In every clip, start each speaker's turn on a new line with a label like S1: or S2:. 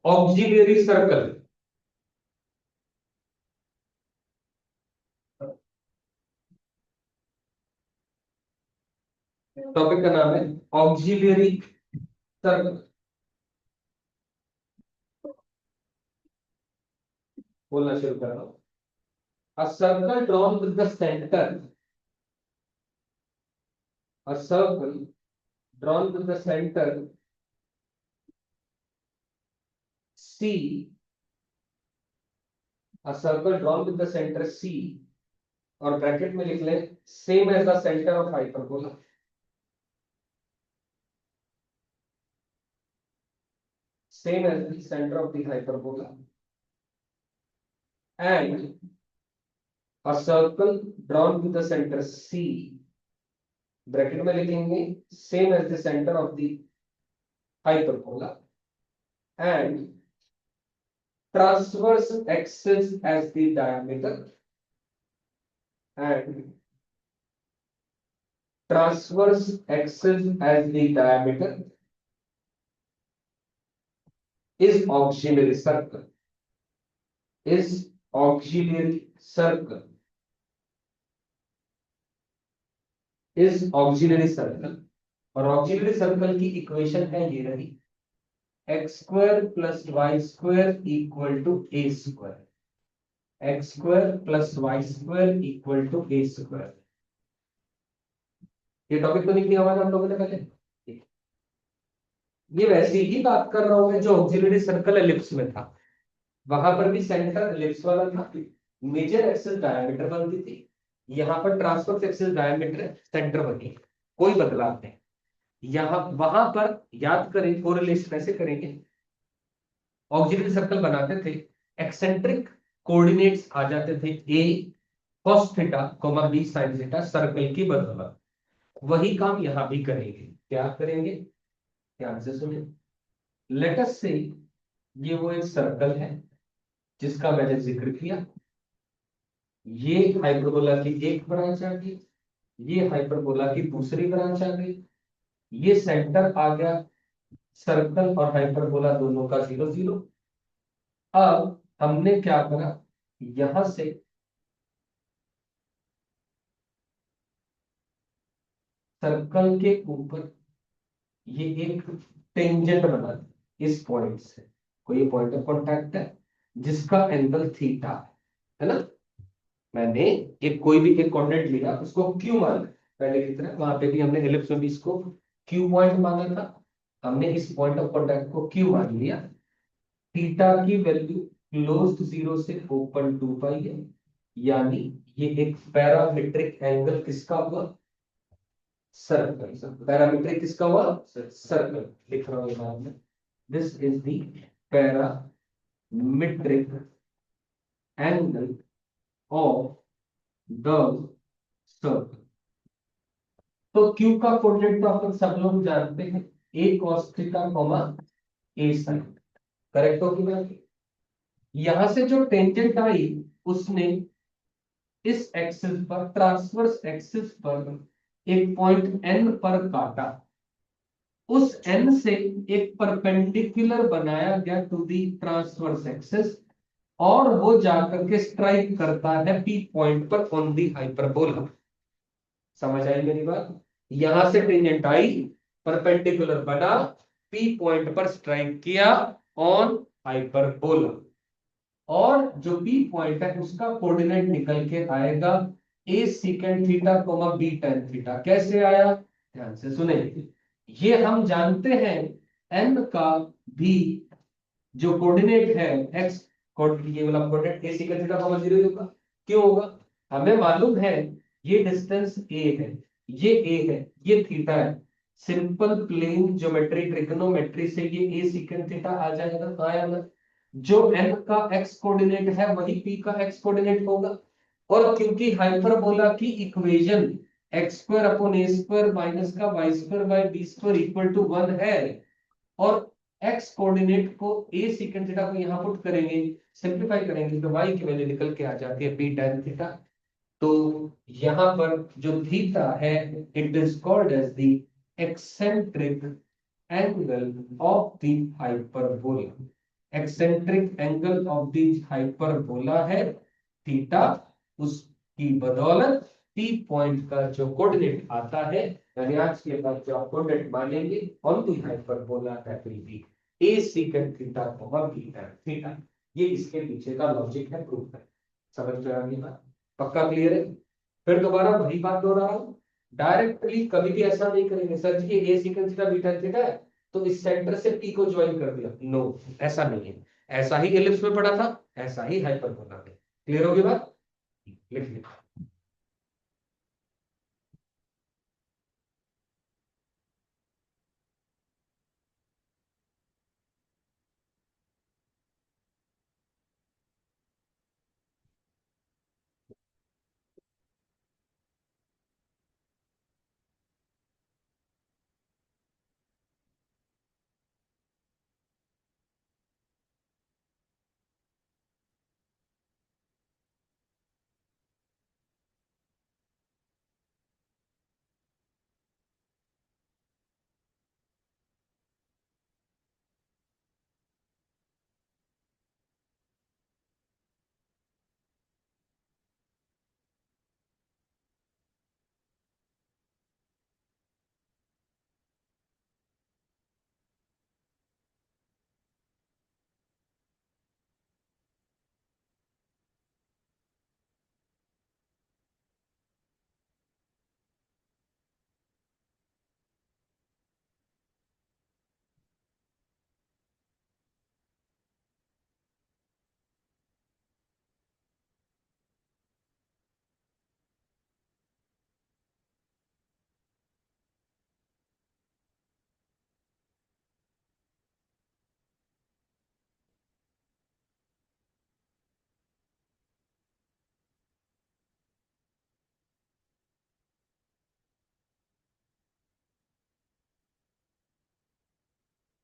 S1: Auxiliary circle. Topic का नाम है ऑक्सिलियरी सर्कल। बोलना शुरू कर रहा हूं। A circle drawn with the center, a circle drawn with the center C, a circle drawn with the center C, और ब्रैकेट में लिख ले same as the center of hyperbola. Same as the center of the hyperbola and a circle drawn with the center C, bracket में लिखेंगे same as the center of the hyperbola and transverse axis as the diameter and transverse axis as the diameter is auxiliary circle, is auxiliary circle, is auxiliary circle। और auxiliary circle की equation है ये रही, X square plus Y square equal to A square, X square plus Y square equal to A square. ये topic तो निकली आवाज आप लोगों ने पहले। ये वैसी ही बात कर रहा हूं मैं जो ऑक्सिलरी सर्कल एलिप्स में था, वहां पर भी सेंटर एलिप्स वाला था, मेजर एक्सिस डायमीटर बनती थी, यहाँ पर ट्रांसवर्स एक्सिस डायमीटर सेंटर बनी, कोई बदलाव नहीं। यहाँ वहां पर याद करें कोरिलेशन ऐसे करेंगे, ऑक्सिलरी सर्कल बनाते थे, एक्सेंट्रिक कोऑर्डिनेट्स आ जाते थे a cos theta, b sin theta, circle की बदौलत। वही काम यहां भी करेंगे। क्या करेंगे ध्यान से सुने। लेट अस से ये वो एक सर्कल है जिसका मैंने जिक्र किया, ये हाइपरबोला की एक ब्रांच आ गई, ये हाइपरबोला की दूसरी ब्रांच आ गई, ये सेंटर आ गया सर्कल और हाइपरबोला दोनों का 0 0। अब हमने क्या करा, यहां से सर्कल के ऊपर ये एक टेंजेंट बना दी इस पॉइंट से, कोई पॉइंट ऑफ कांटेक्ट है जिसका एंगल थीटा है ना। मैंने एक कोई भी एक कोऑर्डिनेट लिया, उसको क्यू माना, पहले की तरह वहां पे भी हमने एलिप्स में भी इसको क्यू पॉइंट माना था, हमने इस पॉइंट ऑफ कांटेक्ट को क्यू मान लिया। थीटा की वैल्यू क्लोज 0 से ओपन 2 पाई है, यानी ये एक पैरामीट्रिक एंगल किसका हुआ, सर्कल। पैरामीट्रिक किसका हुआ, सर्कल। लिख रहा हूं बाद में, this is the parametric angle of the circle. तो Q का कोऑर्डिनेट तो आप सब लोग जानते हैं, a cos theta a sin। Correct हो कि नहीं। यहां से जो टेंजेंट आई उसने इस एक्सिस पर, ट्रांसवर्स एक्सिस पर एक पॉइंट n पर काटा, उस n से एक परपेंडिकुलर बनाया गया टू दी ट्रांसवर्स एक्सिस, और वो जाकर के स्ट्राइक करता है P पॉइंट पर ऑन दी हाइपरबोला। समझ आई मेरी बात। यहां से टेंजेंट आई, परपेंडिकुलर बना, P पॉइंट पर स्ट्राइक किया ऑन हाइपरबोला, और जो P पॉइंट है उसका कोऑर्डिनेट निकल के आएगा a second theta b tan theta. कैसे आया ध्यान से सुने। ये हम जानते हैं n का भी जो कोऑर्डिनेट है x, ये वाला कोऑर्डिनेट a सेकंड थीटा 0 होगा। क्यों होगा, हमें मालूम है ये डिस्टेंस a है, ये a है, ये थीटा है। सिंपल प्लेन ज्योमेट्री ट्रिग्नोमेट्री से ये a सेकंड थीटा आ जाएगा। आया ना, जो n का x कोऑर्डिनेट है वही p का x कोऑर्डिनेट होगा। और क्योंकि हाइपरबोला की equation x square upon a square minus का y square by b square equal to 1 है, और x कोऑर्डिनेट को a सेकंड थीटा को यहां पुट करेंगे, सिंपलीफाई करेंगे तो y की वैल्यू निकल के आ जाती है p tan थीटा। तो यहां पर जो थीटा है it is called as the eccentric angle of the hyperbola, eccentric angle of the hyperbola है थीटा, उसकी बदौलत टी पॉइंट का जो कोऑर्डिनेट आता है, यानी आज के बाद जो आप कोऑर्डिनेट मानेंगे on the hyperbola that will be a secant theta comma b tan theta. ये इसके पीछे का लॉजिक है, प्रूफ है। समझ में आ गई बात? पक्का क्लियर है? फिर दोबारा वही बात दोहरा रहा हूं, डायरेक्टली कभी भी ऐसा नहीं करेंगे सर जी ये a secant theta b tan theta है तो इस सेंटर से p को ज्वाइन कर दिया, नो ऐसा नहीं है। ऐसा ही एलिप्स में पढ़ा था, ऐसा ही हाइपरबोला में। क्लियर होगी बात? लिख लिया।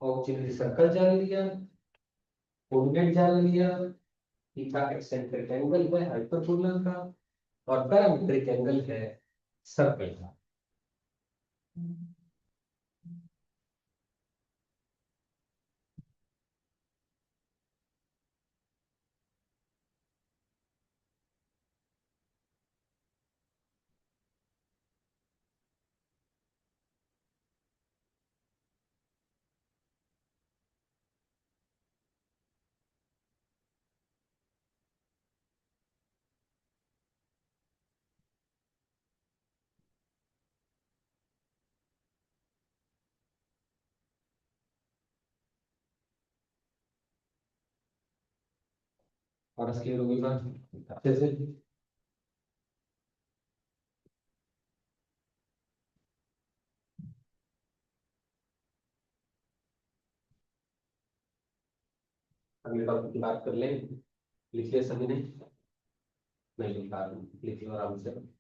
S1: ऑक्सिलरी सर्कल जान लिया, कोऑर्डिनेट जान लिया, थीटा एक्सेंट्रिक एंगल है हाइपरबोला का, और पैरामीट्रिक एंगल है सर्कल का। और इसके होगी बात अच्छे से। अगले टॉपिक की बात कर लें। लिख लिया सभी ने? नहीं लिखा, लिखिए आराम से।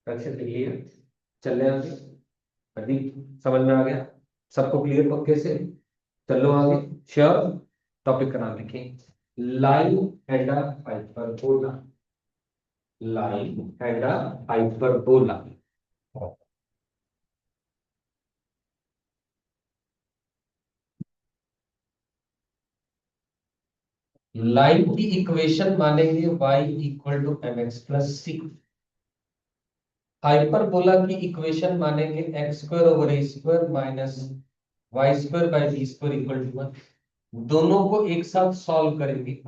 S1: करेक्शन लिख लिया, चल रहे हैं आगे। अभी समझ में आ गया सबको? क्लियर पक्के से? चलो आगे, श्योर। टॉपिक का नाम लिखें, line and hyperbola. Line and hyperbola. Line की इक्वेशन मानेंगे y equal to M X plus C. Hyperbola की इक्वेशन मानेंगे X square over A square minus Y square by B square equal to 1। दोनों को एक साथ सॉल्व करेंगे,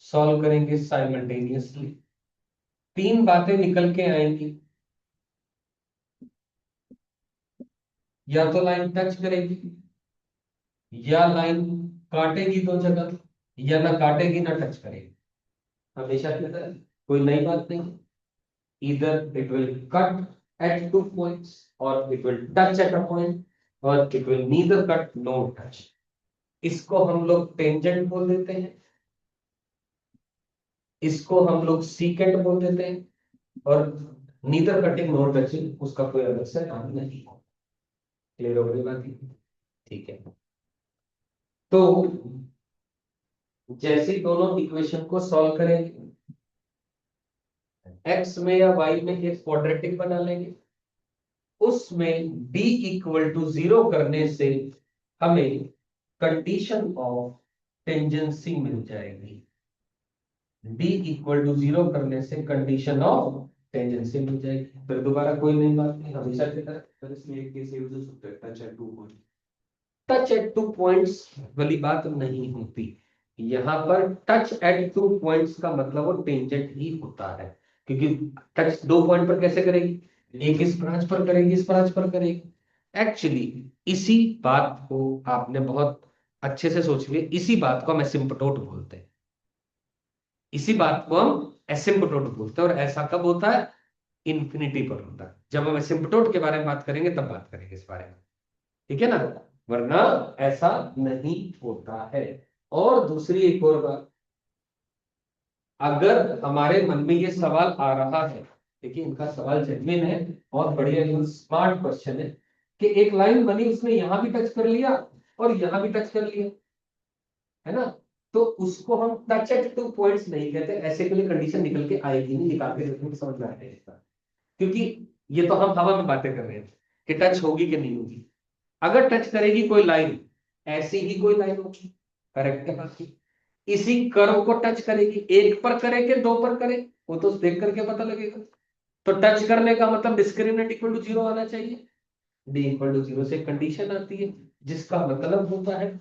S1: solve करेंगे साइमल्टेनियसली। तीन बातें निकल के आएंगी, या तो लाइन टच करेगी, या लाइन काटेगी दो जगह, या ना काटेगी ना टच करेगी। हमेशा की तरह कोई नई बात नहीं। इधर it will cut at two points, और it will touch at a point, और it will neither cut no touch. इसको हम लोग टेंजेंट बोल देते हैं, इसको हम लोग सीकेंट बोल देते हैं, और नीदर कटिंग नो टचिंग उसका कोई अलग से नाम नहीं है। क्लियर हो गई बात? ठीक है। तो जैसे दोनों इक्वेशन को सॉल्व करेंगे, एक्स में या वाई में एक क्वाड्रेटिक बना लेंगे, उसमें d इक्वल टू 0 करने से हमें कंडीशन ऑफ टेंजेंसी मिल जाएगी। d इक्वल टू 0 करने से कंडीशन ऑफ टेंजेंसी मिल जाएगी। फिर दोबारा कोई नई बात नहीं, हमेशा की तरह।
S2: सर इसमें एक केस यूज हो सकता है, touch eight two point.
S1: Touch eight two points वाली बात नहीं होती यहां पर। टच एट टू पॉइंट्स का मतलब वो टेंजेंट ही होता है, क्योंकि टच दो पॉइंट पर कैसे करेगी? एक इस ब्रांच पर करेगी, इस ब्रांच पर करेगी। एक्चुअली इसी बात को आपने बहुत अच्छे से सोच लिया, इसी बात को हम एसिम्पटोट बोलते हैं। इसी बात को हम एसिम्पटोट बोलते हैं, और ऐसा कब होता है? इन्फिनिटी पर होता है। जब हम एसिम्पटोट के बारे में बात करेंगे तब बात करेंगे इस बारे में, ठीक है ना? वरना ऐसा नहीं होता है। और दूसरी एक और बात, अगर हमारे मन में ये सवाल आ रहा है, देखिए इनका सवाल जेन्युइन है, बहुत बढ़िया स्मार्ट क्वेश्चन है, कि एक लाइन बनी उसने यहां भी टच कर लिया और यहां भी टच कर लिया, है ना? तो उसको हम टच एट टू पॉइंट्स नहीं कहते। ऐसे के लिए कंडीशन निकल के आएगी नहीं, निकाल के देखेंगे समझ में आएगा इसका। क्योंकि ये तो हम हवा में बातें कर रहे हैं कि टच होगी कि नहीं होगी। अगर टच करेगी कोई लाइन, ऐसी ही कोई लाइन होगी, करेक्ट है बात की। इसी कर्व को टच करेगी, एक पर करे कि दो पर करे, वो तो देख करके पता लगेगा। तो टच करने का मतलब डिस्क्रिमिनेंट इक्वल टू 0 आना चाहिए। डी इक्वल टू 0 से कंडीशन आती है, जिसका मतलब होता है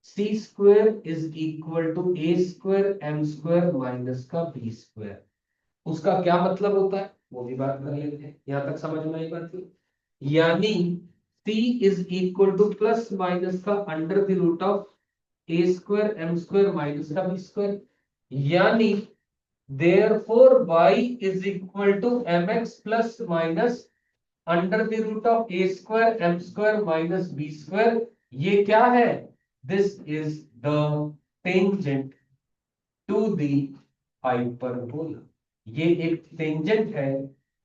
S1: c square is equal to a square m square minus का बी स्क्वेयर। उसका क्या मतलब होता है वो भी बात कर लेते हैं। यहां तक समझ में आई बात की? यानी c is equal to plus minus का under the root of A square M square minus का बी स्क्वायर। यानी therefore y is equal to mx plus minus under the root of A square M square minus B square. ये क्या है? This is the tangent to the hyperbola. ये एक tangent है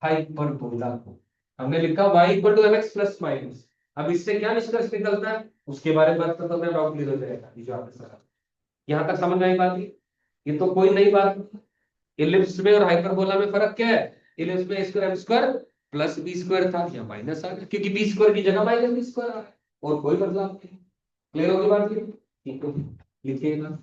S1: hyperbola को। हमने लिखा y equal to mx plus minus. अब इससे क्या निष्कर्ष निकलता है उसके बारे में बात करते हैं, डाउट क्लियर हो जाएगा। ये जो आपने सवाल, यहां तक समझ में आई बात? ये तो कोई नई बात नहीं। इलिप्स में और हाइपरबोला में फर्क क्या है? इलिप्स में square M square plus B square था, या माइनस आ गया, क्योंकि बी स्क्वायर की जगह माइनस बी स्क्वायर आ रहा है, और कोई बदलाव नहीं। क्लियर होगी बात? ठीक है, लिखिएगा।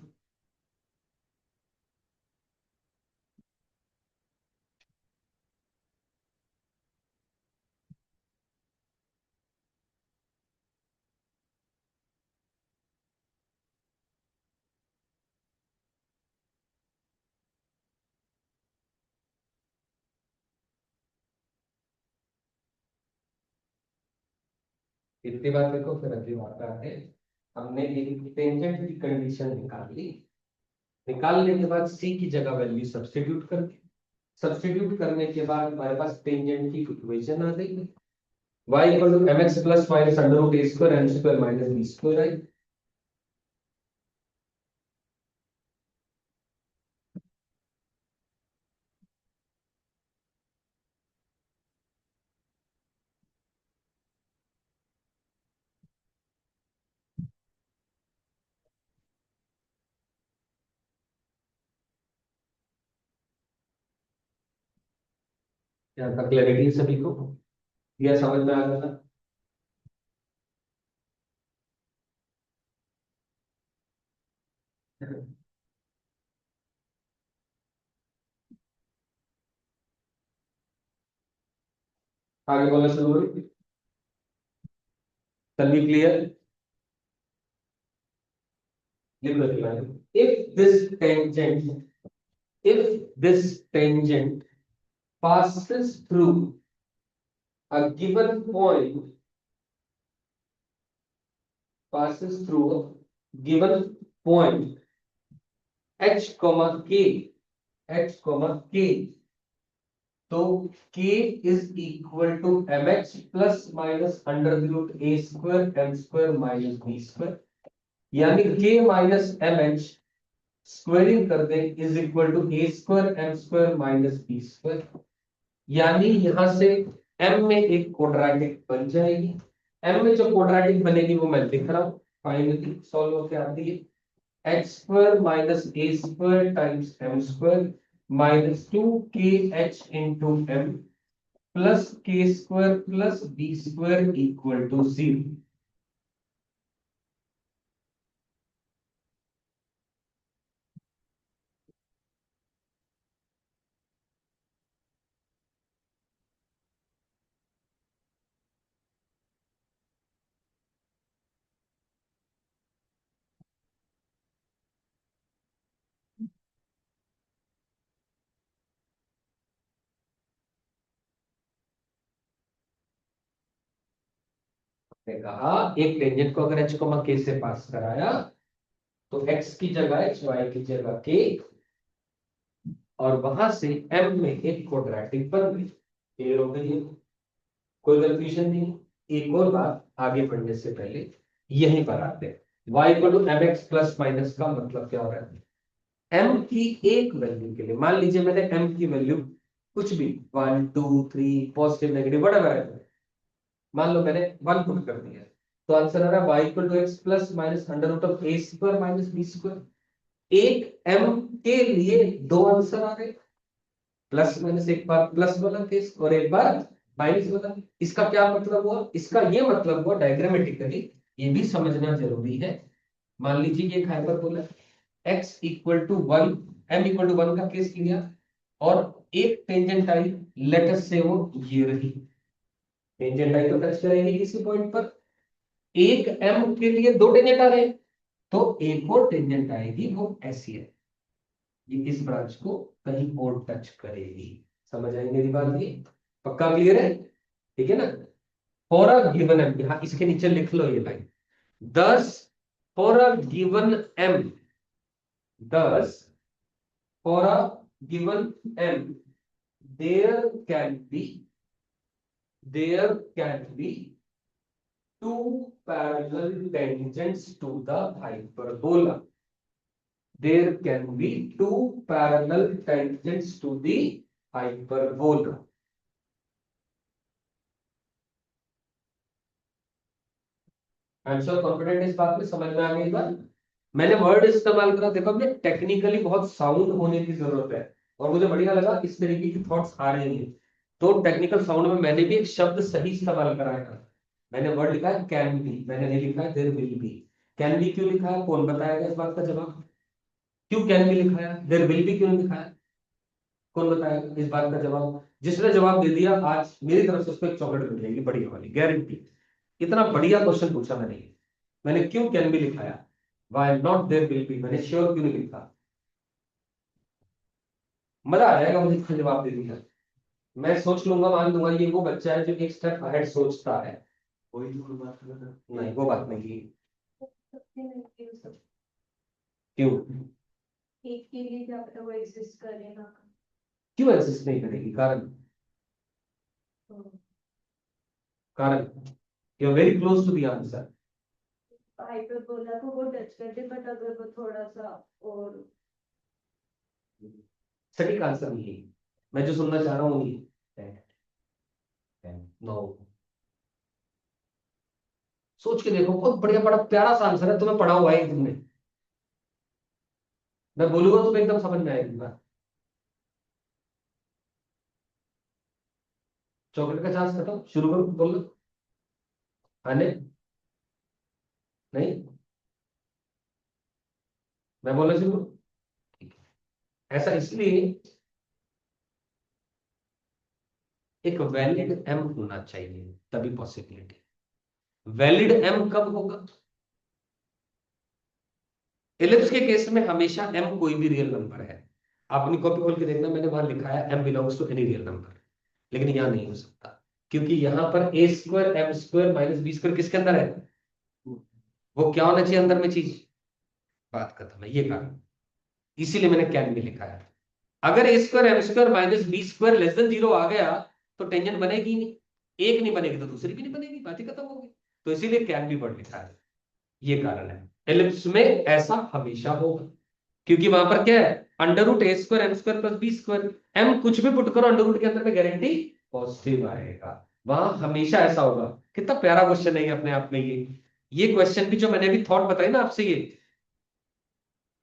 S1: इतनी बात देखो, फिर अगली बात आते हैं। हमने एक टेंजेंट की कंडीशन निकाल ली। निकालने के बाद सी की जगह वैल्यू सब्स्टिट्यूट कर दी। सब्स्टिट्यूट करने के बाद हमारे पास टेंजेंट की इक्वेशन आ गई। y equal to mx plus minus under root A square M square minus B square आई। यहाँ तक क्लैरिटी सभी को? यह समझ में आ गया ना? आगे बोलना शुरू करिए। सभी clear? if this tangent if this tangent passes through a given point, passes through a given point h comma k, h comma k, तो k is equal to M H plus minus under root A square M square minus B square, यानी k minus M H squaring कर दें is equal to A square M square minus B square, यानी यहां से m में एक quadratic बन जाएगी। m में जो क्वाड्रेटिक बनेगी वो मैं लिख रहा हूं, फाइनली सॉल्व होकर आती है x square minus A square times m square minus 2kh into m plus k square plus B square equal to 0। कहा एक टेंजेंट को अगर h को k से पास कराया तो x की जगह h, y की जगह k, और वहां से m में एक क्वाड्रेटिक बन गई, क्लियर हो गई है, कोई कंफ्यूजन नहीं। एक और बात आगे बढ़ने से पहले यहीं पर आते हैं, y equal to M X plus minus का मतलब क्या हो रहा है, m की एक वैल्यू के लिए, मान लीजिए मैंने m की वैल्यू कुछ भी 1 2 3 पॉजिटिव नेगेटिव व्हाटएवर है, मान लो मैंने 1 पुट कर दिया, तो आंसर आ रहा है y equal to X plus minus under root of A square minus B square. एक m के लिए दो आंसर आ रहे, प्लस माइनस, एक बार प्लस वाला केस और एक बार माइनस वाला। इसका क्या मतलब हुआ, इसका ये मतलब हुआ डायग्रामेटिकली, ये भी समझना जरूरी है। मान लीजिए ये एक hyperbola x equal to 1, m equal to 1 का केस लिया और एक टेंजेंट आई, लेट अस से वो ये रही, टेंजेंट आई तो टच करेगी किसी पॉइंट पर, एक m के लिए दो टेंजेंट आ रहे हैं, तो एक और टेंजेंट आएगी वो ऐसी है, ये इस ब्रांच को कहीं और टच करेगी। समझ आई मेरी बात, ये पक्का क्लियर है, ठीक है ना। फॉर अ गिवन एम, यहां इसके नीचे लिख लो ये line, thus for a given M, thus for a given M there can be two parallel tangents to the hyperbola. There can be two parallel tangents to the hyperbola. I am sure confident इस बात में, समझ में आ गई बात। मैंने word इस्तेमाल करा, देखो अपने टेक्निकली बहुत साउंड होने की जरूरत है, और मुझे बढ़िया लगा इस तरीके की थॉट्स आ रहे हैं, तो टेक्निकल साउंड में मैंने भी एक शब्द सही इस्तेमाल कराया था। मैंने वर्ड लिखा है कैन बी, मैंने नहीं लिखा है there will be. Can be क्यों लिखा है, कौन बताएगा इस बात का जवाब, क्यों कैन बी लिखा है, देयर विल बी क्यों नहीं लिखा है, कौन बताएगा इस बात का जवाब। जिसने जवाब दे दिया आज मेरी तरफ से उसको एक चॉकलेट मिल जाएगी बढ़िया वाली, गारंटी। इतना बढ़िया क्वेश्चन पूछा मैंने क्यों कैन बी लिखाया, why not there will be मैंने श्योर क्यों नहीं लिखा। मजा आ जाएगा मुझे इसका जवाब दे दिया, मैं सोच लूंगा, मान लूंगा ये वो बच्चा है जो एक स्टेप अहेड सोचता है।
S2: कोई भी कोई बात करना।
S1: नहीं वो बात नहीं, क्यों,
S3: एक के लिए क्या पता वो एग्जिस्ट करेगा।
S1: क्यों एग्जिस्ट नहीं करेगी, कारण, कारण you are very close to the answer.
S3: Hyperbola को वो टच करते, बट अगर वो थोड़ा सा और
S1: सटीक आंसर नहीं है, मैं जो सुनना चाह रहा हूँ नो, सोच के देखो, बहुत बढ़िया, बड़ा प्यारा सा आंसर है, तुम्हें पढ़ा हुआ है तुमने, मैं बोलूंगा तुम्हें एकदम समझ में आएगी बात। चॉकलेट का चांस खत्म, शुरू करो, बोलो आने, नहीं मैं बोलना शुरू करूं? ऐसा इसलिए एक वैलिड एम होना चाहिए तभी पॉसिबिलिटी। वैलिड एम कब होगा, एलिप्स के केस में हमेशा एम कोई भी रियल नंबर है,
S4: अपनी कॉपी खोल के देखना, मैंने वहां लिखा है m belongs to any real number, लेकिन यहाँ नहीं हो सकता, क्योंकि यहाँ पर a square m square minus B square किसके अंदर है, वो क्या होना चाहिए अंदर में चीज, बात खत्म है, ये कारण, इसीलिए मैंने कैन भी लिखा है। अगर a square M square minus B square less than 0 आ गया तो टेंजेंट बनेगी नहीं, एक नहीं बनेगी तो दूसरी भी नहीं बनेगी, बात ही खत्म होगी, तो इसीलिए कैन भी वर्ड लिखा है, ये कारण है। एलिप्स में ऐसा हमेशा होगा, क्योंकि वहां पर क्या है, अंडर रूट ए square M square plus B square, m कुछ भी पुट करो अंडर रूट के अंदर में गारंटी पॉजिटिव आएगा, वहां हमेशा ऐसा होगा। कितना प्यारा क्वेश्चन है ये अपने आप में, ये क्वेश्चन भी जो मैंने अभी थॉट बताई ना आपसे, ये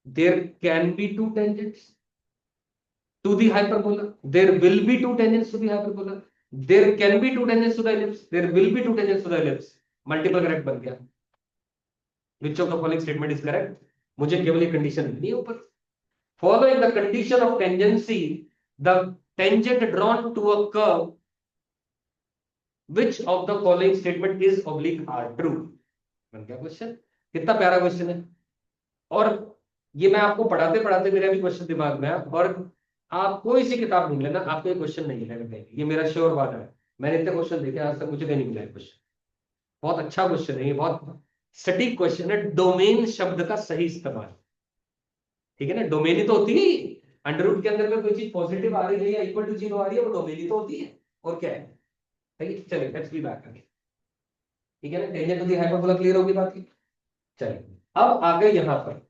S4: there can be two tangents to the hyperbola, there will be two tangents to the hyperbola, there can be two tangents to the ellipse, there will be two tangents to the ellipse, multiple correct बन गया, which of the following statement is correct, मुझे केवल ये condition नहीं है ऊपर, following the condition of tangency the tangent drawn to a curve which of the following statement is oblique are true, बन गया क्वेश्चन, कितना प्यारा क्वेश्चन है। और ये मैं आपको पढ़ाते पढ़ाते मेरे अभी क्वेश्चन दिमाग में है, और आप कोई सी किताब ढूंढ लेना, आपको ये क्वेश्चन नहीं मिलेगा कहीं, ये मेरा श्योर बात है, मैंने इतने क्वेश्चन देखे आज तक, मुझे कहीं नहीं मिला है क्वेश्चन, बहुत अच्छा क्वेश्चन है ये, बहुत सटीक क्वेश्चन है, डोमेन शब्द का सही इस्तेमाल, ठीक है ना, डोमेन ही तो होती है, अंडर रूट के अंदर में कोई चीज पॉजिटिव आ रही है या इक्वल टू 0 आ रही है, वो डोमेन ही तो होती है, और क्या है, ठीक है, चलिए लेट्स बी बैक अगेन, ठीक है ना, tangent to the hyperbola clear होगी बात की। चलिए अब आ गए यहाँ पर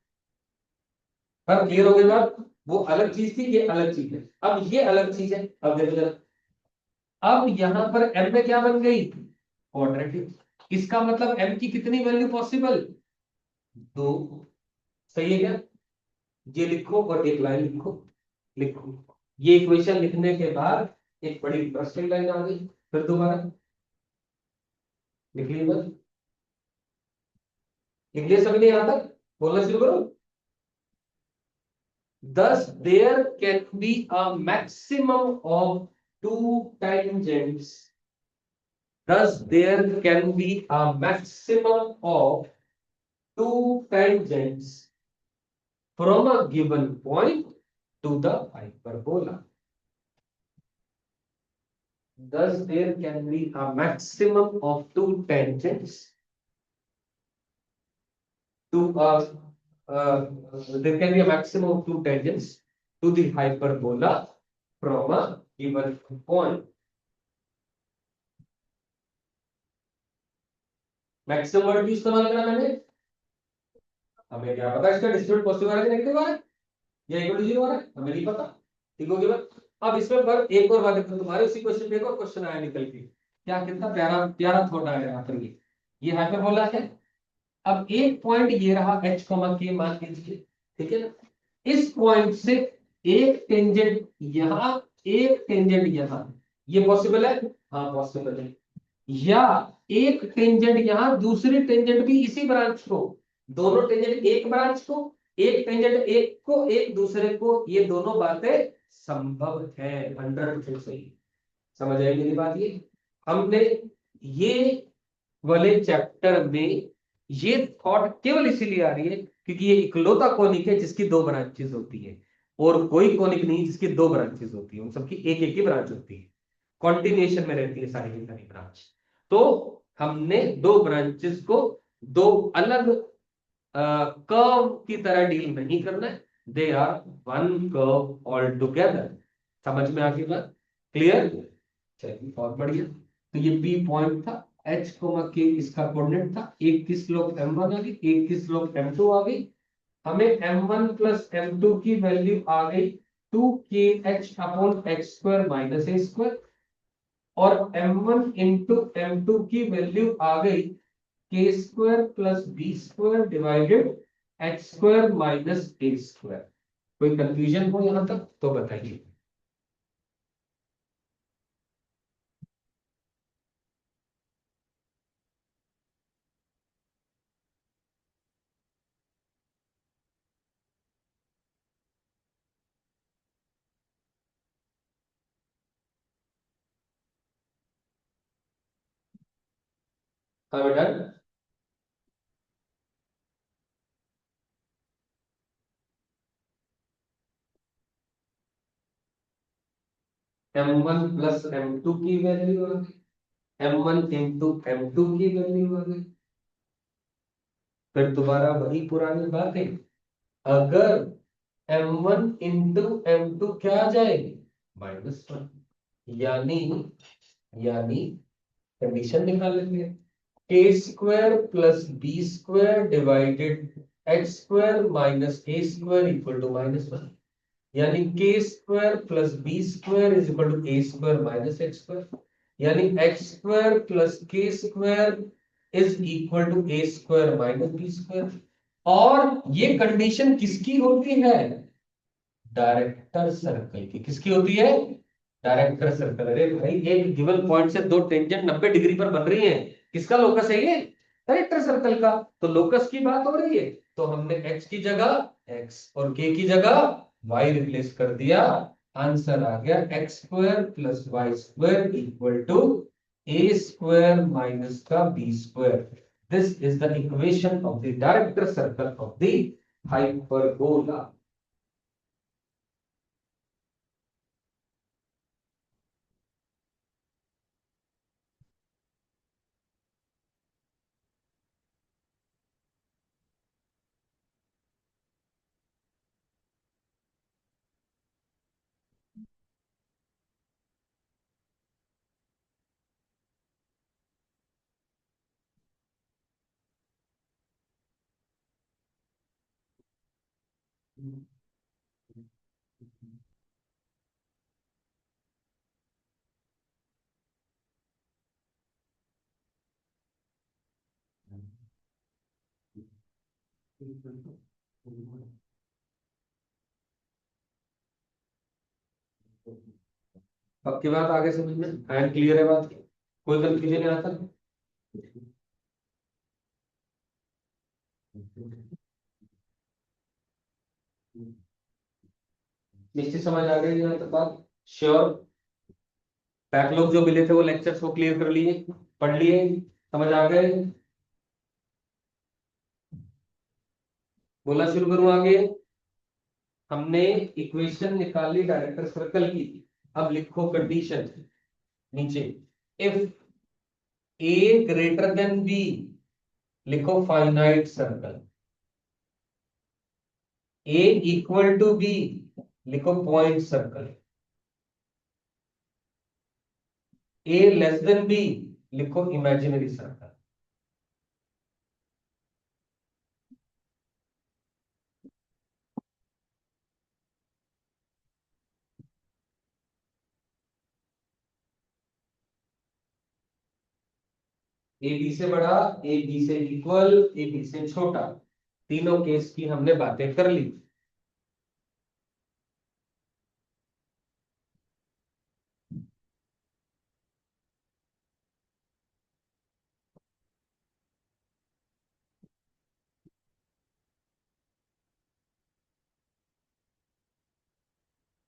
S4: क्लियर हो गई बात, वो अलग चीज थी, ये अलग चीज है, अब ये अलग चीज है, अब देखो जरा, अब यहां पर m में क्या बन गई, क्वाड्रेटिक, इसका मतलब m की कितनी वैल्यू पॉसिबल, दो, सही है क्या, ये लिखो और एक लाइन लिखो, लिखो, ये इक्वेशन लिखने के बाद एक बड़ी इंटरेस्टिंग लाइन आ गई, फिर दोबारा लिख ली बस, इंग्लिश समझ नहीं आता, बोलना शुरू करो, thus there can be a maximum of two tangents, thus there can be a maximum of two tangents from a given point to the hyperbola. Thus, there can be a maximum of two tangents to there can be a maximum of two tangents to the hyperbola from a given point. Maximum word भी इस्तेमाल करा मैंने, हमें क्या पता इसका distribute positive आ रहा है नेगेटिव आ रहा है या इक्वल टू 0 आ रहा है, हमें नहीं पता, ठीक हो गया। अब इसमें पर एक और बात है, तुम्हारे उसी क्वेश्चन में एक और क्वेश्चन आया निकल के, क्या कितना प्यारा प्यारा थॉट आया यहाँ पर, ये हाइपरबोला है, अब एक पॉइंट ये रहा h के मान लीजिए, ठीक है ना, इस पॉइंट से एक टेंजेंट यहाँ, एक टेंजेंट यहाँ, ये पॉसिबल है, हाँ पॉसिबल है, या एक टेंजेंट यहाँ, दूसरी टेंजेंट भी इसी ब्रांच को, दोनों टेंजेंट एक ब्रांच को, एक टेंजेंट एक को एक दूसरे को, ये दोनों बातें संभव है, 100% सही, समझ आई मेरी बात, ये हमने ये वाले चैप्टर में ये थॉट केवल इसीलिए आ रही है क्योंकि ये इकलौता कॉनिक है जिसकी दो ब्रांचेस होती है, और कोई कॉनिक नहीं जिसकी दो ब्रांचेस होती है, उन सबकी एक एक ही ब्रांच होती है, कॉन्टिन्यूएशन में रहती है सारी की सारी ब्रांच, तो हमने दो ब्रांचेस को दो अलग कर्व की तरह डील नहीं करना है, they are one curve altogether, समझ में आ गई बात, क्लियर, चलिए बहुत बढ़िया, तो ये पी पॉइंट था, h k इसका कोऑर्डिनेट था, एक की स्लोप m1 आ गई, एक की स्लोप m2 आ गई, हमें m1 प्लस m2 की वैल्यू आ गई 2kh upon x square minus a square, और m1 इंटू m2 की वैल्यू आ गई k square plus b square divided h square minus a square, कोई कंफ्यूजन हो यहां तक तो बताइए। Are we done? m1 plus m2 की वैल्यू आ गई, m1 इंटू m2 की वैल्यू आ गई। फिर दोबारा वही पुरानी बात है, अगर m1 इंटू m2 क्या आ जाएगी, -1, यानी यानी कंडीशन निकाल लेंगे, a square plus B square divided x square minus A square equal to -1, यानी k square plus B square is equal to A square minus x square, यानी x square plus k square is equal to A square minus B square. और ये condition किसकी होती है, director circle की। किसकी होती है, डायरेक्टर सर्कल। अरे भाई एक गिवन पॉइंट से दो टेंजेंट 90 डिग्री पर बन रही है, किसका लोकस है ये, डायरेक्टर सर्कल का। तो लोकस की बात हो रही है, तो हमने x की जगह x और k की जगह y रिप्लेस कर दिया, आंसर आ गया x square plus Y square equal to A square minus का b square. This is the equation of the director circle of the hyperbola. पक्की बात, आगे समझ में एंड क्लियर है बात, कोई कंफ्यूजन नहीं आता। निश्चित समझ आ गई यहाँ तक बात, श्योर। बैकलॉग जो मिले थे वो लेक्चर्स को क्लियर कर लिए, पढ़ लिए, समझ आ गए। बोला शुरू करूं आगे। हमने इक्वेशन निकाली डायरेक्टर सर्कल की, अब लिखो कंडीशन नीचे, if a greater than b, लिखो finite circle, a equal to b, लिखो point circle, a less than b, लिखो इमेजिनरी सर्कल। ए बी से बड़ा, ए बी से इक्वल, ए बी से छोटा, तीनों केस की हमने बातें कर ली।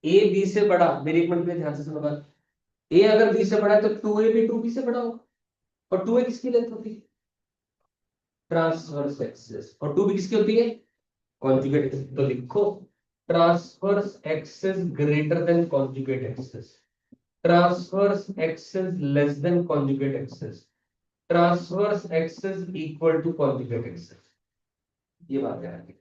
S4: ए बी से बड़ा, मेरी एक मिनट में ध्यान से सुनो बात, ए अगर बी से बड़ा है तो टू ए भी टू बी से बड़ा होगा, और टू ए किसकी लेंथ होती है, ट्रांसवर्स एक्सिस, और टू बी किसकी होती है, कॉन्जुगेट। तो लिखो transverse axis greater than conjugate axis, transverse axis less than conjugate axis, transverse axis equal to conjugate axis. ये बात है आगे।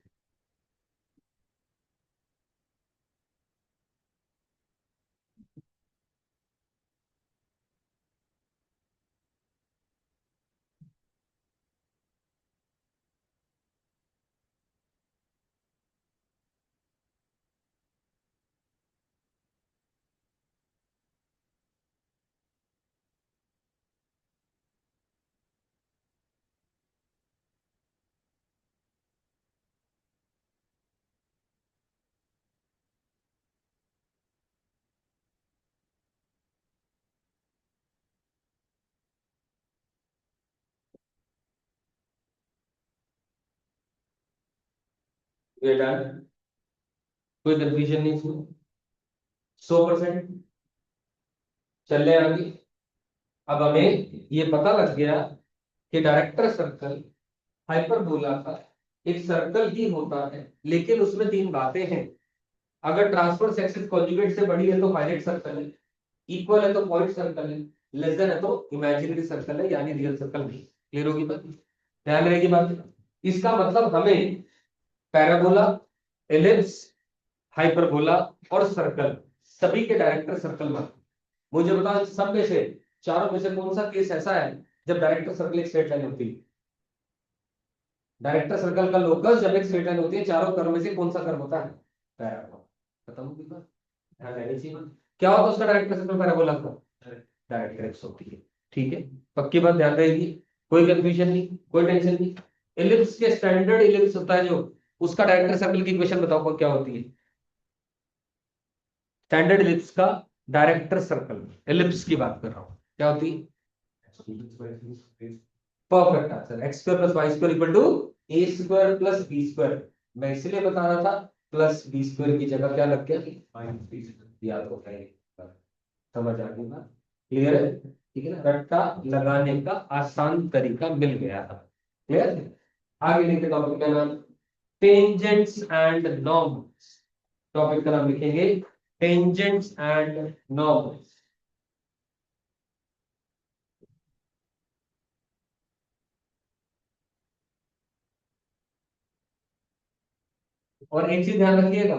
S4: ये डन, कोई कंफ्यूजन नहीं इसमें, 100%। चल रहे आगे। अब हमें ये पता लग गया कि डायरेक्टर सर्कल हाइपरबोला का एक सर्कल ही होता है, लेकिन उसमें तीन बातें हैं। अगर ट्रांसवर्स एक्सिस कॉन्जुगेट से बड़ी है तो फाइनाइट सर्कल है, इक्वल है तो पॉइंट सर्कल है, लेस देन है तो इमेजिनरी सर्कल है, यानी रियल सर्कल नहीं। क्लियर होगी बात, ध्यान रहेगी बात। इसका मतलब हमें पैराबोला, एलिप्स, हाइपरबोला और सर्कल सभी के डायरेक्टर सर्कल में, मुझे बताओ सब में से, चारों में से कौन सा केस ऐसा है जब डायरेक्टर सर्कल एक स्ट्रेट लाइन होती है? डायरेक्टर सर्कल का लोकस जब एक स्ट्रेट लाइन होती है, चारों कर्व में से कौन सा कर्व होता है? पैराबोला। खत्म होगी बात, ध्यान रहनी चाहिए बात। क्या होता है उसका डायरेक्टर सर्कल पैराबोला का? डायरेक्टर एक्स होती है। ठीक है, पक्की बात, ध्यान रहेगी, कोई कंफ्यूजन नहीं, कोई टेंशन नहीं। इलिप्स के स्टैंडर्ड इलिप्स होता है जो, उसका डायरेक्टर सर्कल की इक्वेशन बताओ क्या होती है? स्टैंडर्ड इलिप्स का डायरेक्टर सर्कल, इलिप्स की बात कर रहा हूं, क्या होती है? Perfect answer, X square plus Y square equal to A square plus B square. मैं इसलिए बता रहा था प्लस बी स्क्वायर की जगह क्या लग गया? याद हो गया, समझ आ गई बात, क्लियर है? ठीक है ना, रट्टा लगाने का आसान तरीका मिल गया था। क्लियर है? आगे लिखते टॉपिक का नाम टेंजेंट्स एंड नॉर्म्स। टॉपिक का नाम लिखेंगे टेंजेंट्स एंड नॉर्म्स। और एक चीज ध्यान रखिएगा,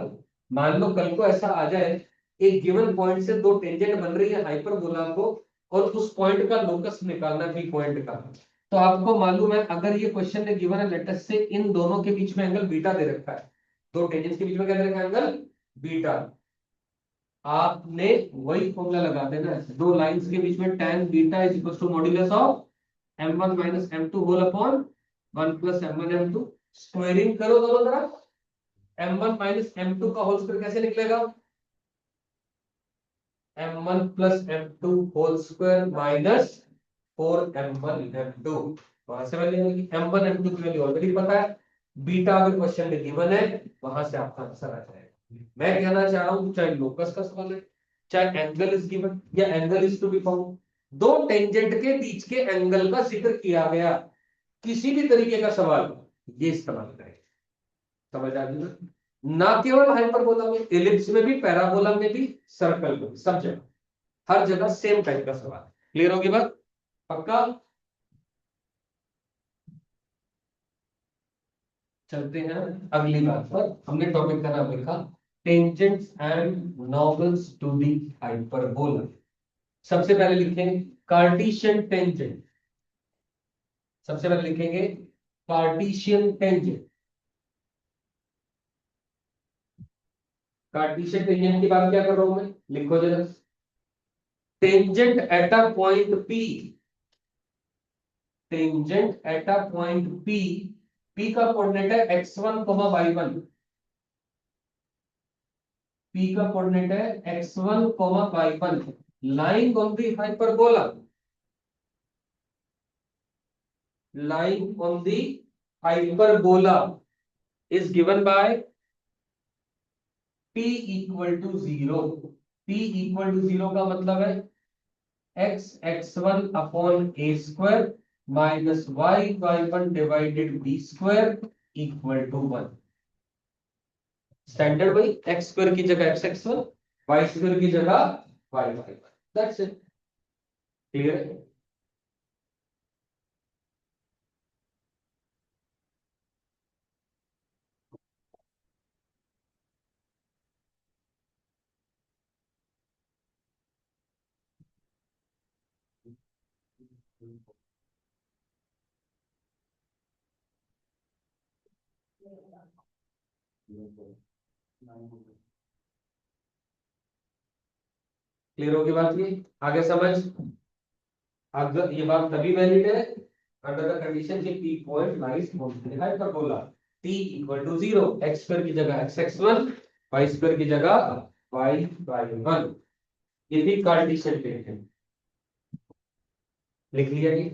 S4: मान लो कल को ऐसा आ जाए, एक गिवन पॉइंट से दो टेंजेंट बन रही है हाइपरबोला को, और उस पॉइंट का लोकस निकालना है पी पॉइंट का, तो आपको मालूम है अगर ये क्वेश्चन ने गिवन है लेटेस्ट से इन दोनों के बीच में एंगल बीटा दे रखा है, दो टेंजेंट्स के बीच में क्या दे रखा है? Angle beta. आपने वही फॉर्मूला लगा देना है, दो लाइंस के बीच में tan beta is equal to modulus of m1 minus m2 whole upon 1 plus m1 m2, squaring करो दोनों तरफ, m1 माइनस m2 का होल स्क्वायर कैसे निकलेगा? m1 plus m2 whole square minus 4m1 m2, वहां से वैल्यू होगी, m1 m2 की वैल्यू ऑलरेडी पता है, बीटा अगर क्वेश्चन में गिवन है वहां से आपका आंसर आ जाएगा। मैं कहना चाह रहा हूं चाहे लोकस का सवाल है, चाहे एंगल इज गिवन या angle is to be found, दो टेंजेंट के बीच के एंगल का जिक्र किया गया, किसी भी तरीके का सवाल ये इस्तेमाल करें। समझ आ गई ना? ना केवल हाइपरबोला में, एलिप्स में भी, पैराबोला में भी, सर्कल में, सब जगह, हर जगह सेम टाइप का सवाल। क्लियर होगी बात, पक्का? चलते हैं अगली बात पर। हमने टॉपिक का नाम लिखा tangents and normals to the hyperbola. सबसे पहले लिखेंगे कार्टेशियन टेंजेंट, सबसे पहले लिखेंगे कार्टेशियन टेंजेंट। कार्टेशियन टेंजेंट की बात क्या कर रहा हूं मैं, लिखो जरा, tangent at a point P, tangent at a point P, P का कोऑर्डिनेट है x1, y1, P का कोऑर्डिनेट है x1, y1, lying on the hyperbola, lying on the hyperbola is given by P equal to 0। P equal to 0 का मतलब है x1 upon a square minus y1 divided b square equal to 1। Standard भाई, x square की जगह x1, y square की जगह y1, that's it. Clear है? Clear होगी बात, ये आगे समझ? अगर ये बात तभी वैलिड है अंडर द कंडीशन कि p point lies on the hyperbola, t equal to 0, x square की जगह x1, y स्क्वायर की जगह y1। ये थी कार्टेशियन टेंजेंट, लिख लिया ये?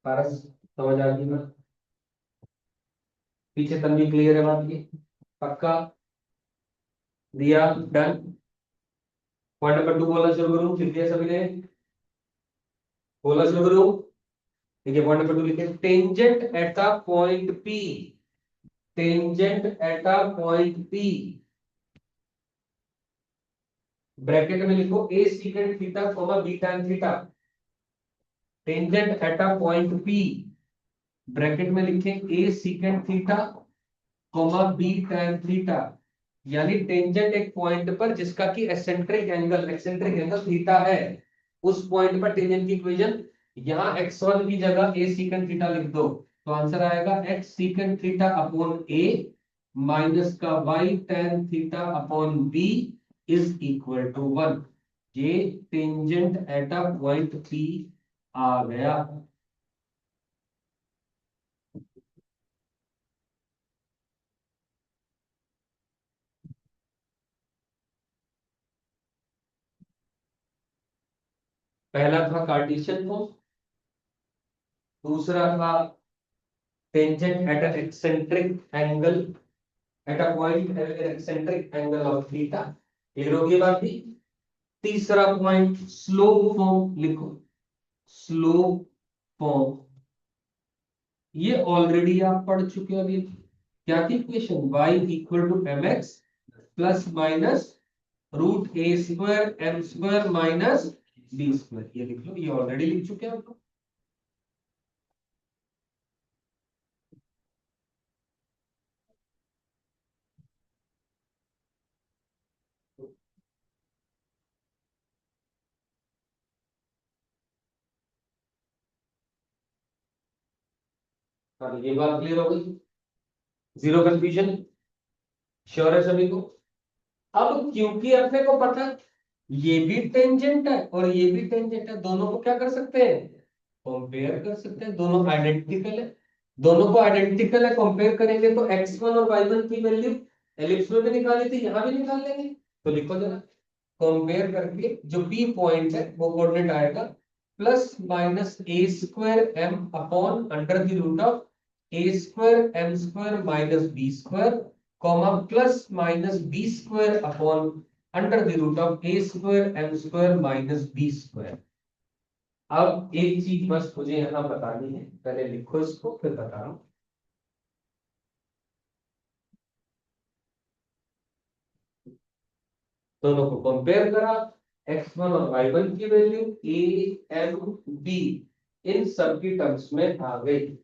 S4: पारस समझ आ गई ना? पीछे तक भी क्लियर है बात, ये पक्का? दिया, डन। पॉइंट नंबर 2 बोलना शुरू करूं, लिख दिया सभी ने? बोलना शुरू करूं? देखिए पॉइंट नंबर 2 लिखे tangent at the point P, tangent at a point P, bracket में लिखो a secant theta comma b tan theta, tangent at a point P, bracket में लिखें a secant theta comma b tan theta, यानी tangent एक point पर जिसका कि eccentric angle theta है, उस पॉइंट पर टेंजेंट की इक्वेशन, यहां x1 की जगह a सीकेंट थीटा लिख दो, तो आंसर आएगा x secant theta upon a minus का y tan theta upon b is equal to 1। ये tangent at a point p आ गया। पहला था कार्टेशियन फॉर्म, दूसरा था tangent at a eccentric angle at a point eccentric angle of theta, clear होगी बात भी। तीसरा पॉइंट स्लोप फॉर्म लिखो, स्लोप फॉर्म, ये ऑलरेडी आप पढ़ चुके हो। अभी क्या थी equation, y equal to M X plus minus root A square M square minus B square, ये लिख लो, ये ऑलरेडी लिख चुके हैं आप लोग। हाँ, ये बात क्लियर हो गई, जीरो कंफ्यूजन, श्योर है सभी को। अब क्योंकि अपने को पता है ये भी टेंजेंट है और ये भी टेंजेंट है, दोनों को क्या कर सकते हैं, कंपेयर कर सकते हैं, दोनों आइडेंटिकल है, दोनों को आइडेंटिकल है, कंपेयर करेंगे तो x1 और y1 की वैल्यू एलिप्स में भी निकाली थी, यहां भी निकाल लेंगे, तो लिखो जरा, कंपेयर करके जो P पॉइंट है वो कोऑर्डिनेट आएगा plus minus A square M upon under the root of A square M square minus B square comma plus minus B square upon under the root of A square M square minus B square. अब एक चीज बस मुझे यहां बतानी है, पहले लिखो इसको फिर बता रहा हूं। दोनों को कंपेयर करा, x1 और y1 की वैल्यू a m b इन सब की टर्म्स में आ गई।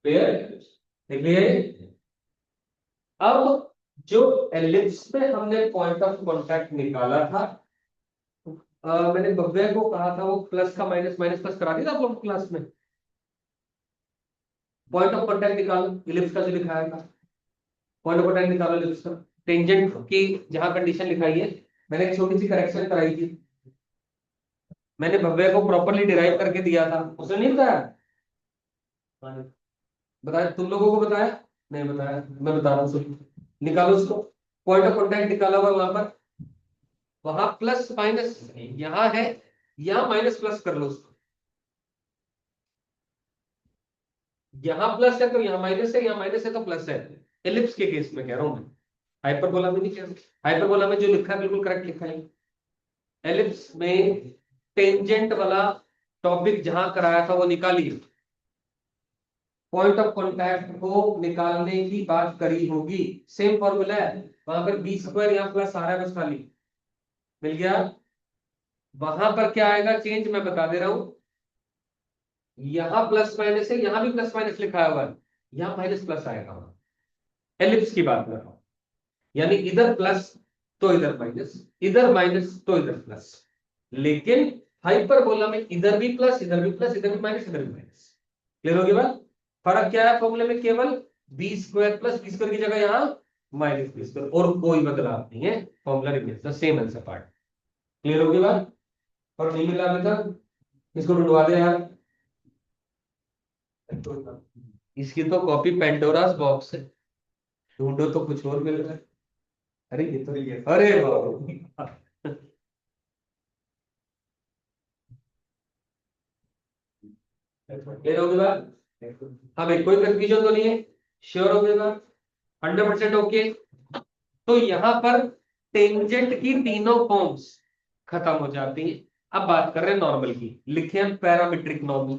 S4: क्लियर, देखिए अब जो एलिप्स में हमने पॉइंट ऑफ कांटेक्ट निकाला था, मैंने भव्य को कहा था वो प्लस का माइनस माइनस प्लस करा दिया था आप लोग क्लास में। पॉइंट ऑफ कांटेक्ट निकालो इलिप्स का, जो लिखाया था पॉइंट ऑफ कांटेक्ट निकालो इलिप्स का, टेंजेंट की जहां कंडीशन लिखाई है, मैंने एक छोटी सी करेक्शन कराई थी, मैंने भव्य को प्रॉपर्ली डिराइव करके दिया था, उसने नहीं बताया, बताया तुम लोगों को बताया, नहीं बताया, मैं बता रहा हूँ, निकालो उसको, पॉइंट ऑफ कांटेक्ट निकाला हुआ वहां पर, वहां प्लस माइनस यहां है, यहां माइनस प्लस कर लो उसको, यहां प्लस है तो यहां माइनस है, यहां माइनस है तो प्लस है, एलिप्स के केस में कह रहा हूं मैं, हाइपरबोला में नहीं कह रहा, हाइपरबोला में जो लिखा है बिल्कुल करेक्ट लिखा है। एलिप्स में टेंजेंट वाला टॉपिक जहां कराया था वो निकालिए, पॉइंट ऑफ कॉन्टैक्ट को निकालने की बात करी होगी, सेम फॉर्मूला है, वहां पर बी स्क्वायर यहाँ प्लस आ रहा है बस खाली, मिल गया। वहां पर क्या आएगा चेंज, मैं बता दे रहा हूं, यहां प्लस माइनस है, यहां भी प्लस माइनस लिखा हुआ है, यहां माइनस प्लस आएगा, एलिप्स की बात कर रहा हूं, यानी इधर प्लस तो इधर माइनस, इधर माइनस तो इधर प्लस, लेकिन हाइपरबोला में इधर भी प्लस इधर भी प्लस इधर भी माइनस इधर भी माइनस, क्लियर होगी बात। फर्क क्या है फॉर्मूले में, केवल B square plus B square की जगह यहाँ माइनस बी स्क्वायर, और कोई बदलाव नहीं है, formula remains the same answer part, clear होगी बात। और नहीं मिला अभी तक, इसको ढूंढवा दे यार, इसकी तो कॉपी पेंडोरास बॉक्स है, ढूंढो तो कुछ और मिल रहा है। अरे ये तो अरे वाह, क्लियर हो गई बात? हाँ भाई, कोई कंफ्यूजन तो नहीं है? श्योर हो गई बात? 100% ओके। तो यहां पर टेंजेंट की तीनों फॉर्म्स खत्म हो जाती हैं। अब बात कर रहे हैं नॉर्मल की। लिखे हम पैरामीट्रिक नॉर्मल,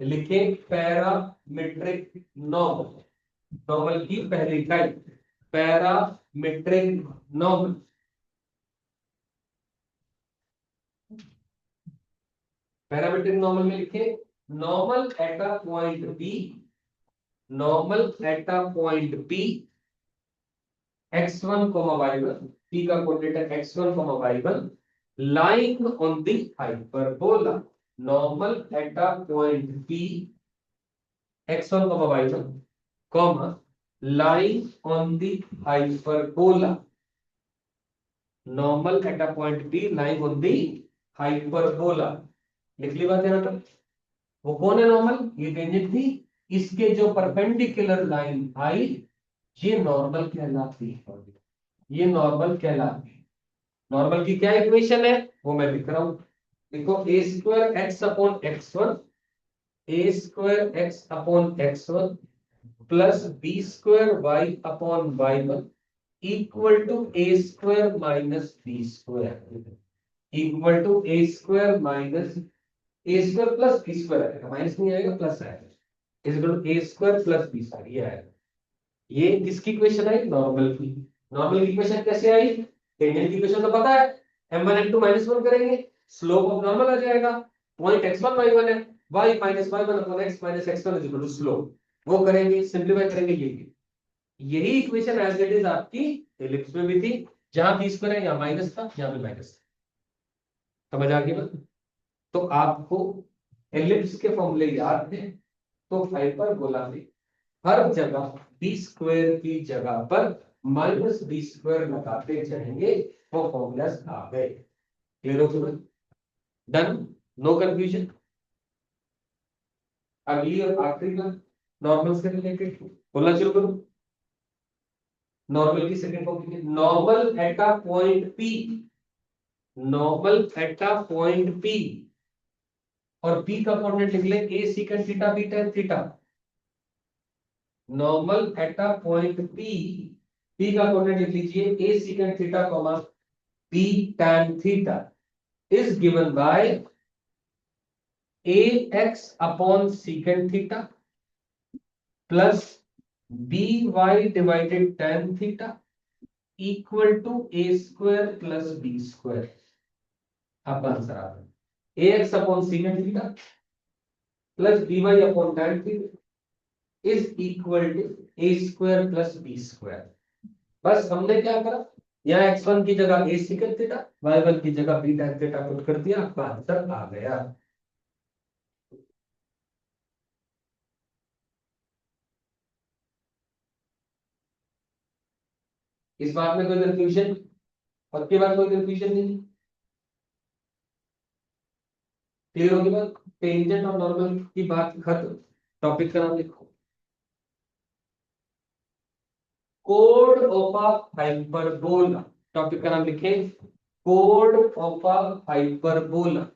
S4: लिखे पैरामीट्रिक नॉर्मल। नॉर्मल की पहली type parametric normal. Parametric normal में लिखे normal at a point B, normal at a point B x1 y1, p का कोऑर्डिनेट है x1 y1, lying on the hyperbola, normal at a point p x1 y1, comma lying on the hyperbola, normal at a point p lying on the hyperbola। लिख ली बात यहाँ तक? वो कौन है normal? ये टेंजेंट थी, इसके जो परपेंडिकुलर लाइन आई ये नॉर्मल कहलाती है, ये नॉर्मल कहलाती है। नॉर्मल की क्या इक्वेशन है वो मैं लिख रहा हूं, देखो a square x upon x one, a square x upon x one plus B square y upon y one equal to A square minus B square, equal to A square minus A square plus B square आएगा, minus नहीं आएगा plus आएगा, equal to A square plus B square ये आएगा। ये किसकी equation आई? Normal की। नॉर्मल की इक्वेशन कैसे आई? टेंजेंट की इक्वेशन तो पता है, m1 m2 -1 करेंगे, स्लोप ऑफ नॉर्मल आ जाएगा, पॉइंट x1 y1 है, y minus y1 upon x minus x1 is equal to slope, वो करेंगे, सिंपलीफाई करेंगे। यही इक्वेशन एज इट इज आपकी एलिप्स में भी थी, जहां बी स्क्वायर है यहाँ माइनस था, यहाँ भी माइनस था। समझ आ गई बात? तो आपको एलिप्स के फॉर्मूले याद है, तो हाइपरबोला में हर जगह बी स्क्वायर की जगह पर माइनस बी स्क्वायर लगाते जाएंगे, वो फॉर्मूलास आ गए। क्लियर हो गया? Done, no confusion. अगली और आखिरी बात नॉर्मल से रिलेटेड बोलना शुरू करूं। नॉर्मल की second form, normal at a point P, normal at a point P, और पी का कोऑर्डिनेट लिख ले a secant theta b tan theta. Normal at a point P, P का कोऑर्डिनेट लिख लीजिए a secant theta b tan theta is given by ax upon secant theta plus by divided tan theta equal to a square plus b square। आपका answer आ गया, ax upon secant theta plus by upon tan theta is equal to a square plus b square। बस हमने क्या करा, यहाँ x1 की जगह a secant थीटा, y1 की जगह b tan थीटा पुट कर दिया, आपका आंसर आ गया। इस बात में कोई कंफ्यूजन? पक्की बात, कोई कंफ्यूजन नहीं? क्लियर होगी बात? टेंजेंट और नॉर्मल की बात खत्म। टॉपिक का नाम लिखो, code of a hyperbola. Topic का नाम लिखे, code of a hyperbola.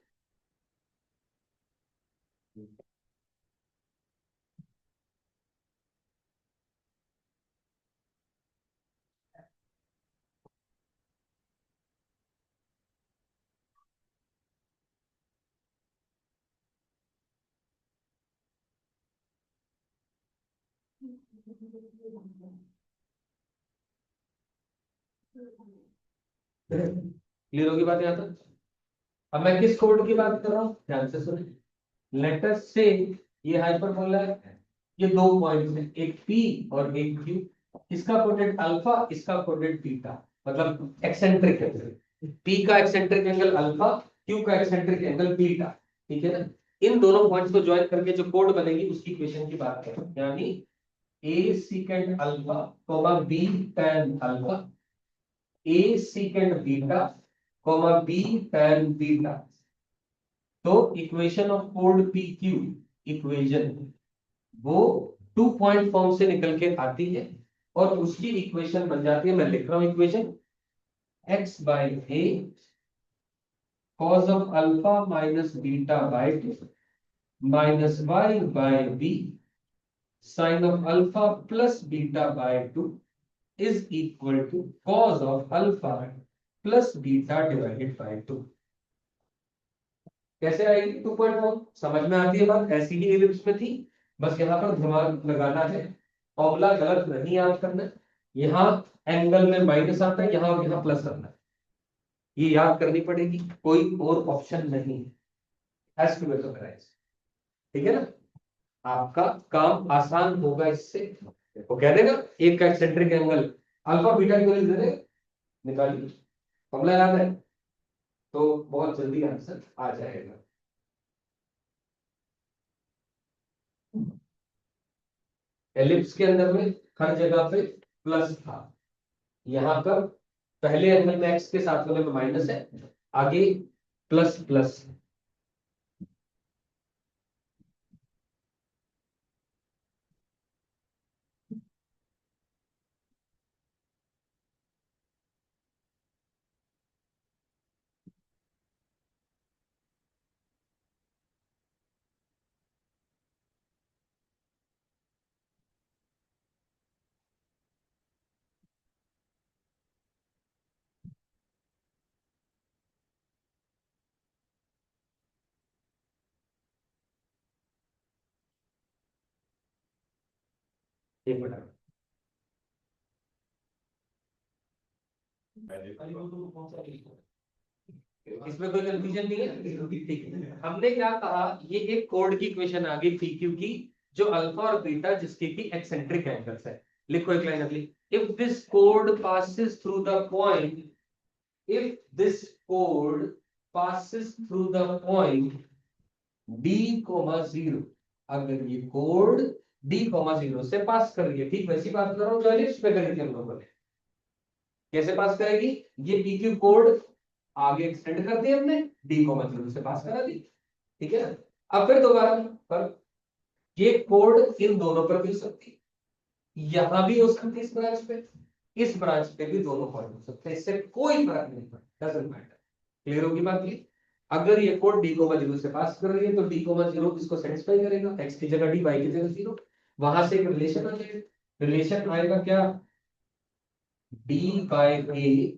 S4: Clear होगी बात यहाँ तक? अब मैं किस कोड की बात कर रहा हूँ, ध्यान से सुनिए। लेट अस से ये हाइपरबोला है, ये दो पॉइंट्स हैं, एक P और एक Q। इसका कोऑर्डिनेट अल्फा, इसका कोऑर्डिनेट बीटा, मतलब एक्सेंट्रिक एंगल। P का एक्सेंट्रिक एंगल अल्फा, Q का एक्सेंट्रिक एंगल बीटा, ठीक है ना? इन दोनों पॉइंट्स को ज्वाइन करके जो कोड बनेगी उसकी इक्वेशन की बात कर रहे हैं, यानी a secant alpha comma b tan alpha, a secant beta comma b tan beta. तो इक्वेशन ऑफ कोड पी क्यू, इक्वेशन वो 2 पॉइंट फॉर्म से निकल के आती है। और उसकी इक्वेशन बन जाती है, मैं लिख रहा हूं equation, x by A cos of alpha minus beta by two minus y by B sine of alpha plus beta by two is equal to cos of alpha plus beta divided by two. कैसे आएगी 2.1? समझ में आती है बात? ऐसी ही ellipse में थी, बस यहाँ पर दिमाग लगाना है, फॉर्मूला गलत नहीं याद करना है। यहाँ एंगल में माइनस आता है, यहाँ और यहाँ प्लस करना है, ये याद करनी पड़ेगी, कोई और ऑप्शन नहीं है। Has to be memorized। ठीक है ना? आपका काम आसान होगा इससे। वो कह देगा एक का एक्सेंट्रिक एंगल अल्फा बीटा की वैल्यू दे देगा, निकालिए, फॉर्मूला याद है तो बहुत जल्दी आंसर आ जाएगा। एलिप्स के अंदर में हर जगह पे प्लस था, यहाँ पर पहले एंगल में एक्स के साथ वाले में माइनस है, आगे प्लस प्लस। एक मिनट, इसमें कोई कंफ्यूजन नहीं है? ठीक है, हमने क्या कहा, ये एक कोड की इक्वेशन आ गई पी क्यू की, जो अल्फा और बीटा जिसके की एक्सेंट्रिक एंगल्स है। लिखो एक लाइन अगली, if this code passes through the point, if this code passes through the point d, 0, अगर ये कोड d, 0 से पास कर रही है, ठीक वैसी बात कर रहा हूँ जो एलिप्स पे करी थी हम लोगों ने। कैसे पास करेगी? ये पी क्यू कोड आगे एक्सटेंड कर दिया हमने, डी को मतलब से पास करा दी, ठीक है। अब फिर दोबारा पर ये कोड इन दोनों पर भी हो सकती, यहां भी हो सकती, इस ब्रांच पे, इस ब्रांच पे भी दोनों पॉइंट हो सकते हैं, इससे कोई फर्क नहीं पड़ता, डजंट मैटर। क्लियर होगी बात ये? अगर ये कोड डी को 0 से पास कर रही है तो डी को 0 इसको सेटिस्फाई करेगा, एक्स की जगह डी, वाई की जगह 0, वहां से एक रिलेशन आ जाएगा। रिलेशन आएगा क्या? D by A,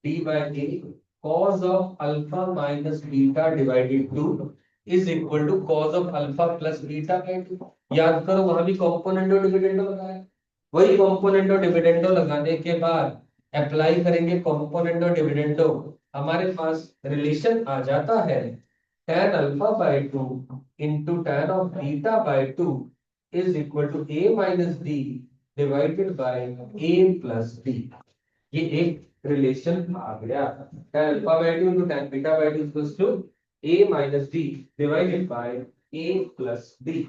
S4: D by A cos of alpha minus beta divided 2 is equal to cos of alpha plus beta by 2। याद करो वहां भी कॉम्पोनेंट और डिविडेंडो लगाया, वही कॉम्पोनेंट और डिविडेंडो लगाने के बाद अप्लाई करेंगे कॉम्पोनेंट और डिविडेंडो, हमारे पास रिलेशन आ जाता है tan alpha by 2 into tan of beta by 2 is equal to a minus d divided by a plus d। ये एक रिलेशन आ गया, tan alpha by 2 into tan beta by 2 equals to a minus d divided by a plus d।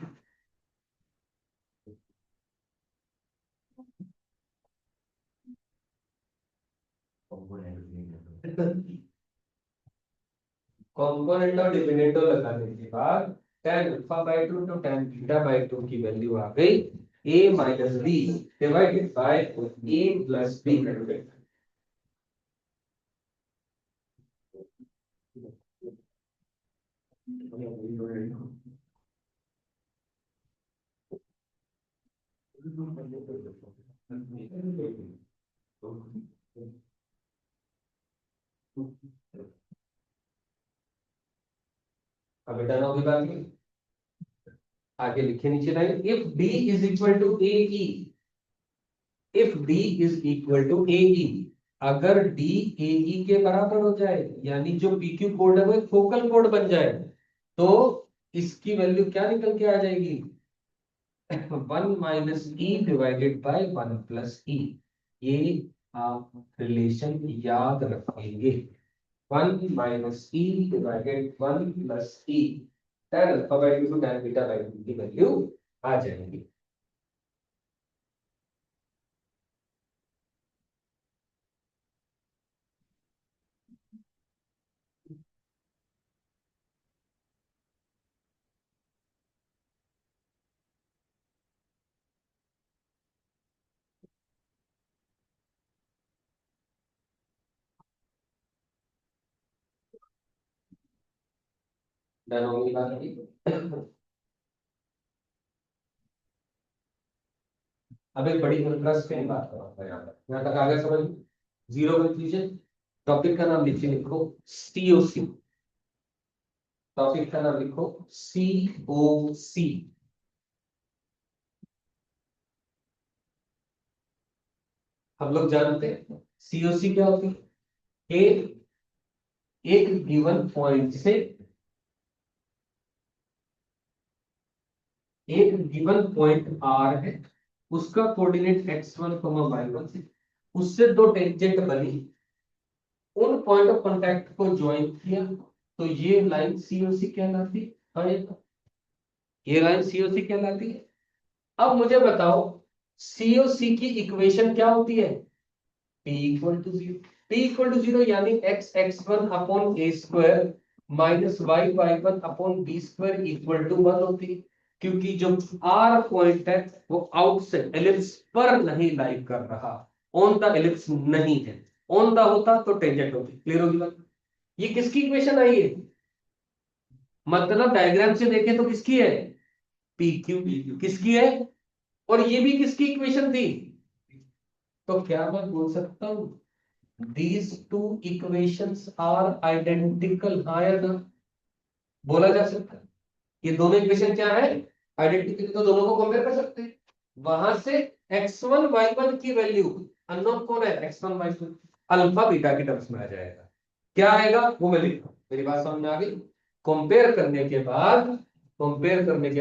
S4: Componendo और dividendo लगाने के बाद tan alpha by 2 to tan beta by 2 की value आ गई a minus d divided by a plus b। अब बेटा ना होगी बात नहीं, आगे लिखे नीचे line, if d is equal to a e, if d is equal to a e, अगर d ए ई के बराबर हो जाए, यानी जो पी क्यू कोड है वो एक फोकल कोड बन जाए, तो इसकी वैल्यू क्या निकल के आ जाएगी? 1 minus e divided by 1 plus e. ये आप रिलेशन याद रखेंगे, 1 minus e divided 1 plus e, tan alpha by 2 to tan beta by 2 की वैल्यू आ जाएगी। डन हो गई बात अभी। अब एक बड़ी इंटरेस्टिंग बात करूंगा यहाँ तक आ गया समझ में? Zero confusion. टॉपिक का नाम लिखिए, लिखो सीओसी। टॉपिक का नाम लिखो सीओसी। हम लोग जानते हैं सीओसी क्या होती है। एक गिवन पॉइंट से एक गिवन पॉइंट आर है, उसका कोऑर्डिनेट x1 y1 से, उससे दो टेंजेंट बनी, उन पॉइंट ऑफ कांटेक्ट को ज्वाइन किया, तो ये लाइन सीओसी कहलाती है। ये लाइन सीओसी कहलाती है। अब मुझे बताओ सीओसी की इक्वेशन क्या होती है। P equal to zero. P equal to zero यानी x x1 upon A square minus y y one upon B square equal to 1 होती है, क्योंकि जो R पॉइंट है वो आउट से एलिप्स पर नहीं लाइक कर रहा, ऑन द एलिप्स नहीं है। ऑन द होता तो टेंजेंट होती। क्लियर होगी बात। ये किसकी इक्वेशन आई है, मतलब डायग्राम से देखें तो किसकी है, पी क्यू किसकी है, और ये भी किसकी इक्वेशन थी। तो क्या मैं बोल सकता हूं these two equations are identical, हाँ या ना, बोला जा सकता है। ये दोनों इक्वेशन क्या है, आइडेंटिकल, तो दोनों को कंपेयर कर सकते हैं। वहां से x1 y1 की वैल्यू अननोन कौन है, x1 y2 अल्फा बीटा के टर्म्स में आ जाएगा। क्या आएगा वो मैं लिख, मेरी बात समझ में आ गई। कंपेयर करने के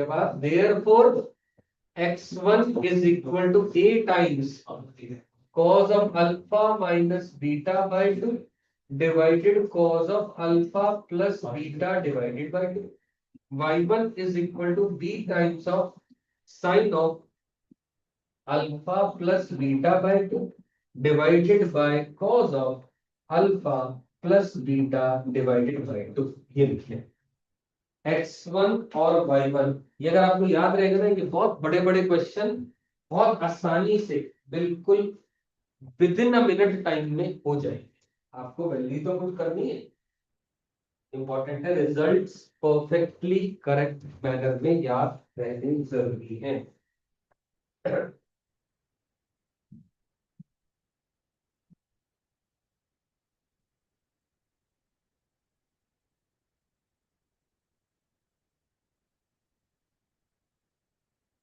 S4: बाद therefore x1 is equal to a times cos of alpha minus beta by 2 divided cos of alpha plus beta divided by 2. y1 is equal to b times of sin of alpha plus beta by 2 divided by cos of alpha plus beta divided by 2। ये लिखिए x1 और y1। ये अगर आपको याद रहेगा ना कि बहुत बड़े बड़े क्वेश्चन बहुत आसानी से बिल्कुल with in a minute time में हो जाएगी। आपको वैल्यू तो कुछ करनी है, इंपॉर्टेंट है रिजल्ट्स परफेक्टली करेक्ट मैनर में याद रहने जरूरी है।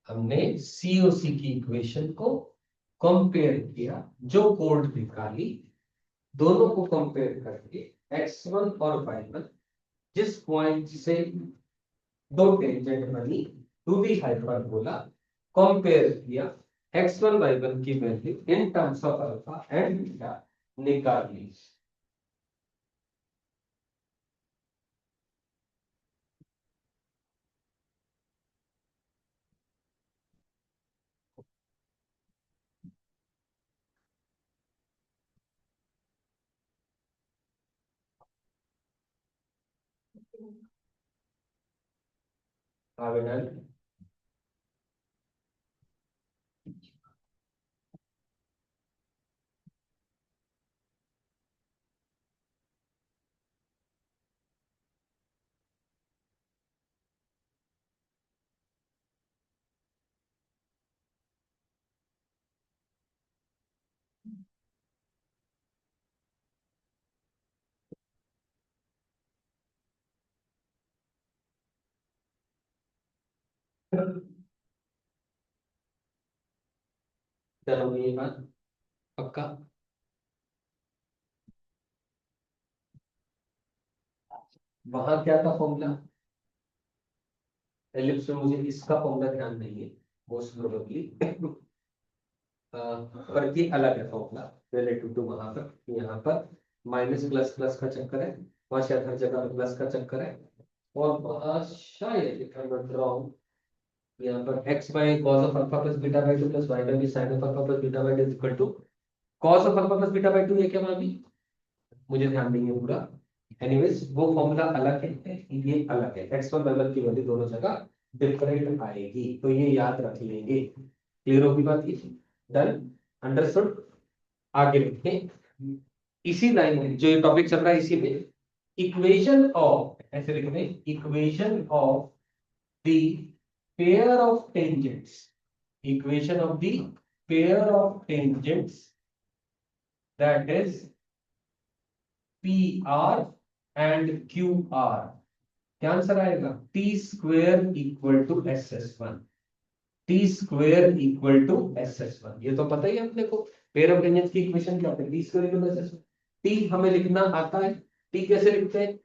S4: हमने सीओसी की इक्वेशन को कंपेयर किया, जो कोड निकाली, दोनों को कंपेयर करके x1 और y1 जिस पॉइंट से दो टेंजेंट बनी टू दी हाइपरबोला, कंपेयर किया, x1 y1 की value in terms of alpha and beta निकाल ली। आवेदन चलो ये बात पक्का। वहां क्या था फॉर्मूला, एलिप्स में मुझे इसका फॉर्मूला ध्यान नहीं है मोस्ट प्रोबेबली, पर ये अलग है फॉर्मूला रिलेटिव टू वहां पर। यहाँ पर माइनस प्लस प्लस का चक्कर है, वहां शायद हर जगह प्लस का चक्कर है, और वहां शायद if I'm not wrong, यहाँ पर x by cos of alpha plus beta by 2 plus y by b sin of alpha plus beta by 2 is equal to cos of alpha plus beta by 2 है क्या वहां भी, मुझे ध्यान नहीं है पूरा। एनीवेज वो फॉर्मूला अलग है, ये अलग है, x1 y1 की वैल्यू दोनों जगह डिफरेंट आएगी, तो ये याद रख लेंगे। क्लियर होगी बात ये, डन, अंडरस्टूड। आगे लिखें इसी लाइन में जो ये टॉपिक चल रहा है, इसी में इक्वेशन ऑफ
S1: ऐसे लिख दें, equation of the pair of tangents, equation of the pair of tangents that is P R and Q R. क्या आंसर आएगा? T square equal to S S one, T square equal to S S one. ये तो पता ही है अपने को, pair of tangents की इक्वेशन क्या होती है? T square equal to S S one. T हमें लिखना आता है, टी कैसे लिखते हैं?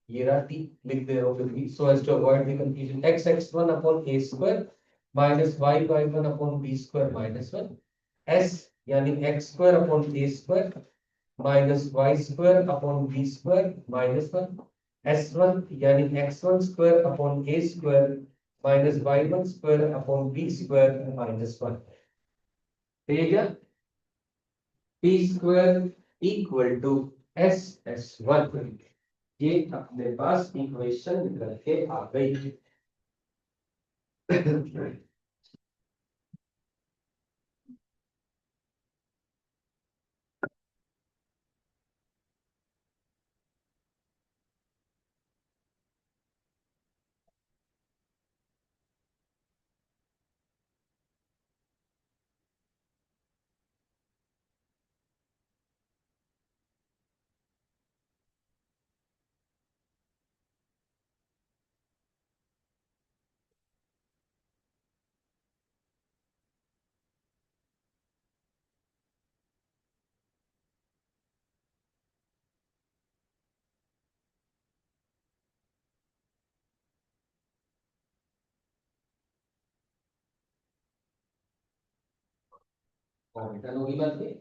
S1: ये रहा टी, लिख दे रहा हूं फिर भी so as to avoid the confusion. x x1 upon a square minus y y1 upon b square minus 1, s यानी x square upon a square minus y square upon b square minus 1, s1 यानी x1 square upon a square minus y1 square upon b square minus 1। ठीक है, p square equal to s s1, ये अपने पास equation निकल के आ गई। Return होगी बात में,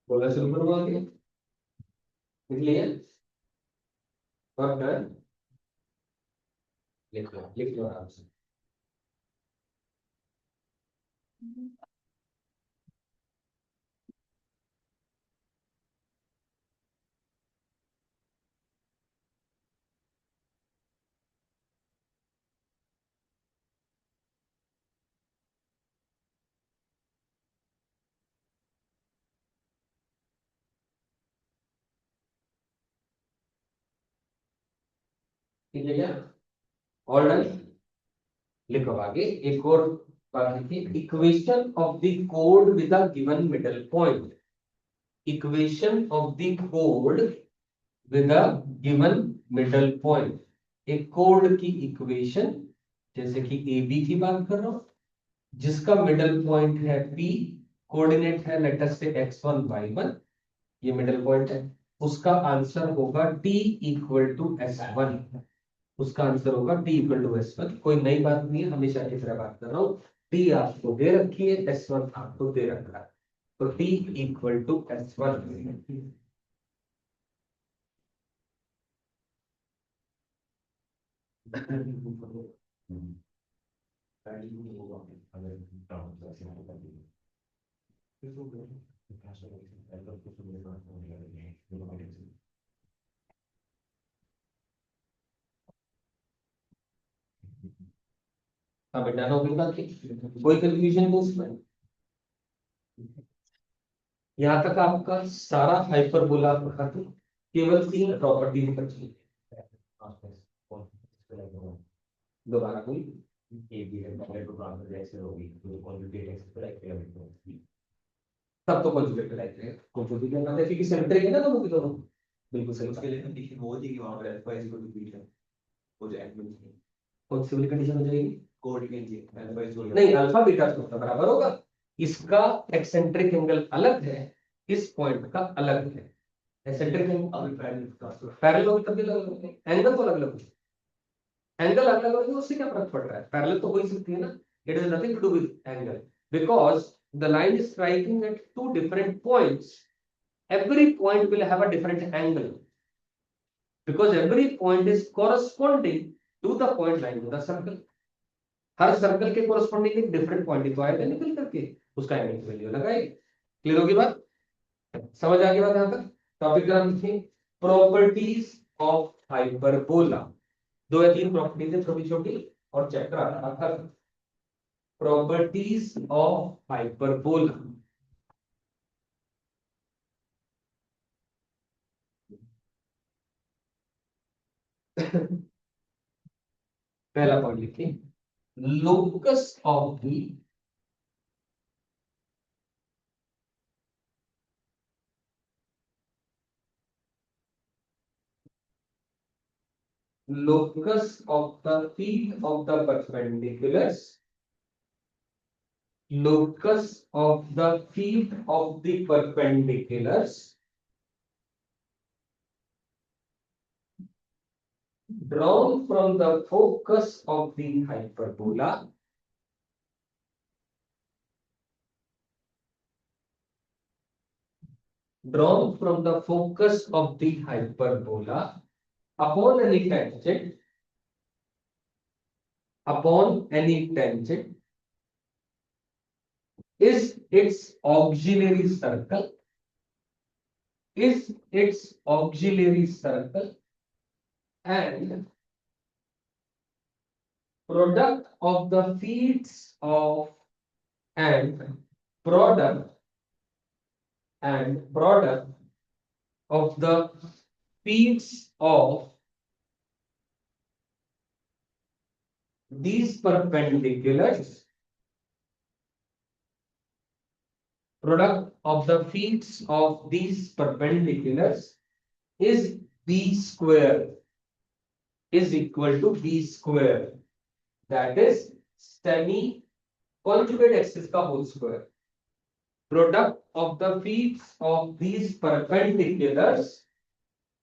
S1: बोला शुरू करो आगे, लिख लिया और डन, लिख लो आराम से। ठीक है क्या? ऑल डन, लिखो आगे एक और बात लिखिए, equation of the code with a given middle point, equation of the code with a given middle point. एक कोड की इक्वेशन, जैसे कि ए बी की बात कर रहा हूं, जिसका मिडल पॉइंट है P, कोऑर्डिनेट है लेट अस से x1 y1, ये मिडल पॉइंट है, उसका आंसर होगा t इक्वल टू s1, उसका आंसर होगा t इक्वल टू s1। कोई नई बात नहीं है, हमेशा की तरह बात कर रहा हूं। t आपको दे रखी है, s1 आपको दे रखा है, तो t इक्वल टू s1। हाँ बेटा, हो गई बात, कोई कंफ्यूजन नहीं इसमें? यहाँ तक आपका सारा हाइपरबोला खत्म, केवल 3 प्रॉपर्टी बची है। दोबारा कोई तब तो कॉन्जुगेट लाइक है, कॉन्जुगेट करना है क्योंकि सिमेट्रिक है ना दोनों की दोनों, बिल्कुल सही।
S2: उसके लिए कंडीशन वो थी कि वहां पर alpha is equal to beta, वो जो एडमिन थी
S1: कौन सी वाली कंडीशन हो जाएगी?
S2: कोऑर्डिनेट थी अल्फा इज इक्वल
S1: नहीं, अल्फा बीटा तो बराबर होगा, इसका एक्सेंट्रिक एंगल अलग है, इस पॉइंट का अलग है। एक्सेंट्रिक एंगल पैरेलल होगी तब भी अलग होगा, एंगल तो अलग अलग होगा, एंगल अलग अलग होगी, उससे क्या फर्क पड़ रहा है? पैरेलल तो हो ही सकती है ना, it is nothing to do with angle, because the line is striking at two different points, every point will have a different angle because every point is corresponding to the point lying in the circle। Her circle के corresponding एक different point तो आएगा निकल करके, उसका angle की value लगाएगी। Clear होगी बात? समझ आ गई बात? यहाँ तक टॉपिक का नाम लिखिए, प्रॉपर्टीज ऑफ हाइपरबोला।
S4: दो या तीन प्रॉपर्टीज है छोटी छोटी, और चैप्टर आता था प्रॉपर्टीज ऑफ हाइपरबोला। पहला पॉइंट लिखिए, locus of the locus of the feet of the perpendiculars, locus of the feet of the perpendiculars drawn from the focus of the hyperbola drawn from the focus of the hyperbola upon any tangent is its auxiliary circle, is its auxiliary circle, and product of the feet of and product product of the feet of these perpendiculars, product of the feet of these perpendiculars is b square, is equal to b square, that is semi conjugate axis का whole square. Product of the feet of these perpendiculars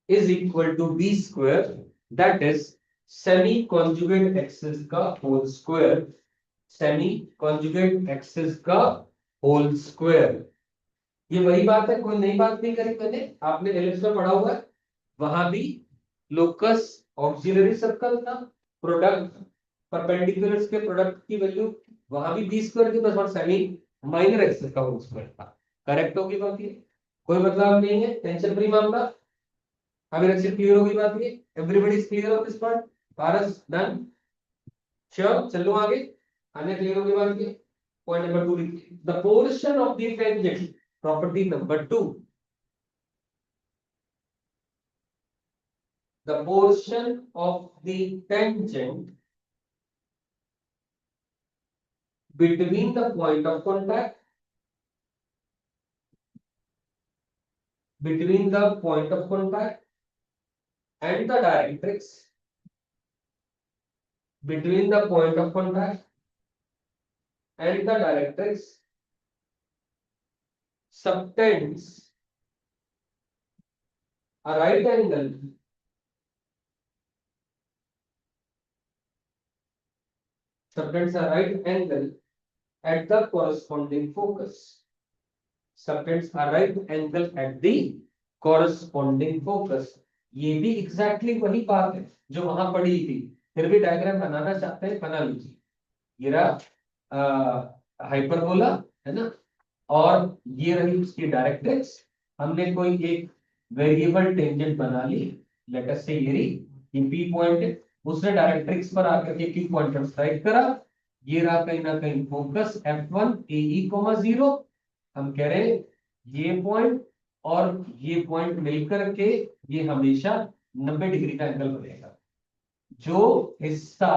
S4: is equal to b square, that is semi conjugate axis का whole square, semi conjugate axis का whole square. ये वही बात है, कोई नई बात नहीं करी मैंने, आपने एलिप्स में पढ़ा हुआ है, वहां भी लोकस ऑक्सिलरी सर्कल था, प्रोडक्ट परपेंडिकुलर्स के प्रोडक्ट की वैल्यू वहां भी बी स्क्वायर थी, बस और सेमी माइनर एक्सिस का होल स्क्वायर था। करेक्ट होगी बात, ये कोई बदलाव नहीं है, टेंशन फ्री मामला। अभी अच्छी क्लियर होगी बात, ये everybody is clear of this part, Paras done, sure, चलो आगे, आने क्लियर होगी बात। ये पॉइंट नंबर 2 लिखिए, the portion of the tangent, property number 2, the portion of the tangent between the point of contact, between the point of contact and the directrix, between the point of contact and the directrix subtends a right angle subtends a right angle at the corresponding focus, subtends a right angle at the corresponding focus। ये भी exactly exactly वही बात है जो वहां पड़ी थी, फिर भी डायग्राम बनाना चाहते हैं बना लीजिए। ये रहा हाइपरबोला है ना, और ये रही उसकी डायरेक्ट्रिक्स, हमने कोई एक वेरिएबल टेंजेंट बना ली, लेट अस से ये पी पॉइंट है, उसने डायरेक्ट्रिक्स पर आकर के क्यू पॉइंट स्ट्राइक करा, ये रहा कहीं ना कहीं फोकस f1 AE, 0, हम कह रहे हैं ये पॉइंट और ये पॉइंट मिलकर के ये हमेशा 90 डिग्री का एंगल बनेगा। जो हिस्सा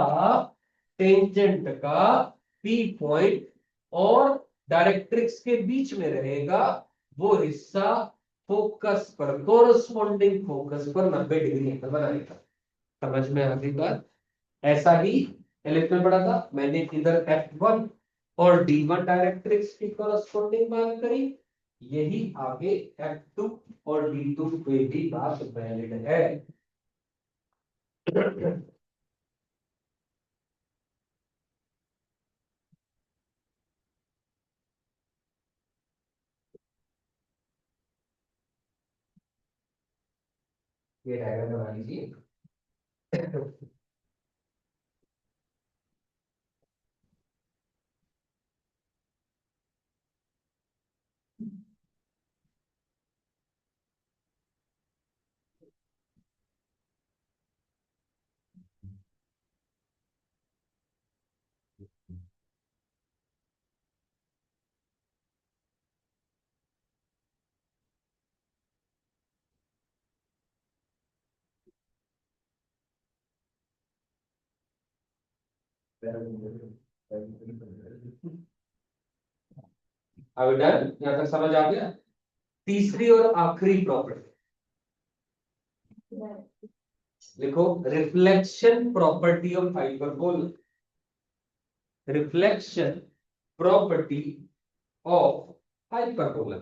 S4: टेंजेंट का पी पॉइंट और डायरेक्ट्रिक्स के बीच में रहेगा, वो हिस्सा फोकस पर, कोरस्पॉन्डिंग फोकस पर 90 डिग्री एंगल बनाएगा। समझ में आ गई बात? ऐसा ही इलेक्ट्रिक में पढ़ा था मैंने, इधर F1 और D1 डायरेक्ट्रिक्स की कोरस्पॉन्डिंग बात करी, यही आगे F2 और D2 पे भी बात वैलिड है। ये डायग्राम बना लीजिए। अब डन, यहां तक समझ आ गया। तीसरी और आखिरी प्रॉपर्टी लिखो, reflection property of hyperbola. Reflection property of hyperbola.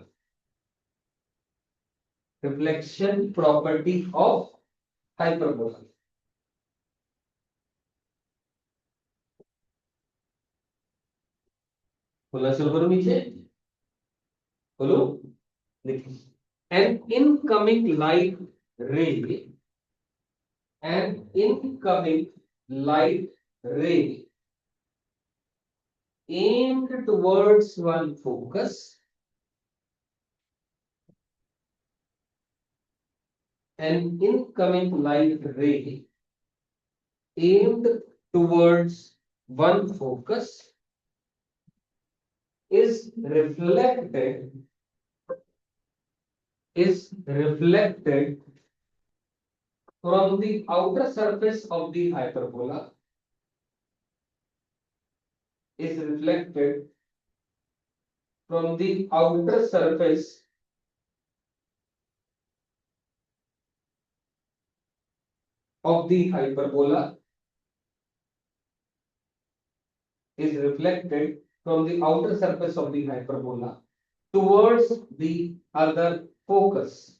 S4: Reflection property of hyperbola. बोलना शुरू करो नीचे, बोलो, देखिए, एन इनकमिंग लाइट रे, एन इनकमिंग लाइट रे aimed towards one focus, an incoming light ray aimed towards one focus is reflected from the outer surface of the hyperbola, is reflected from the outer surface of the hyperbola, is reflected from the outer surface of the hyperbola towards the other focus.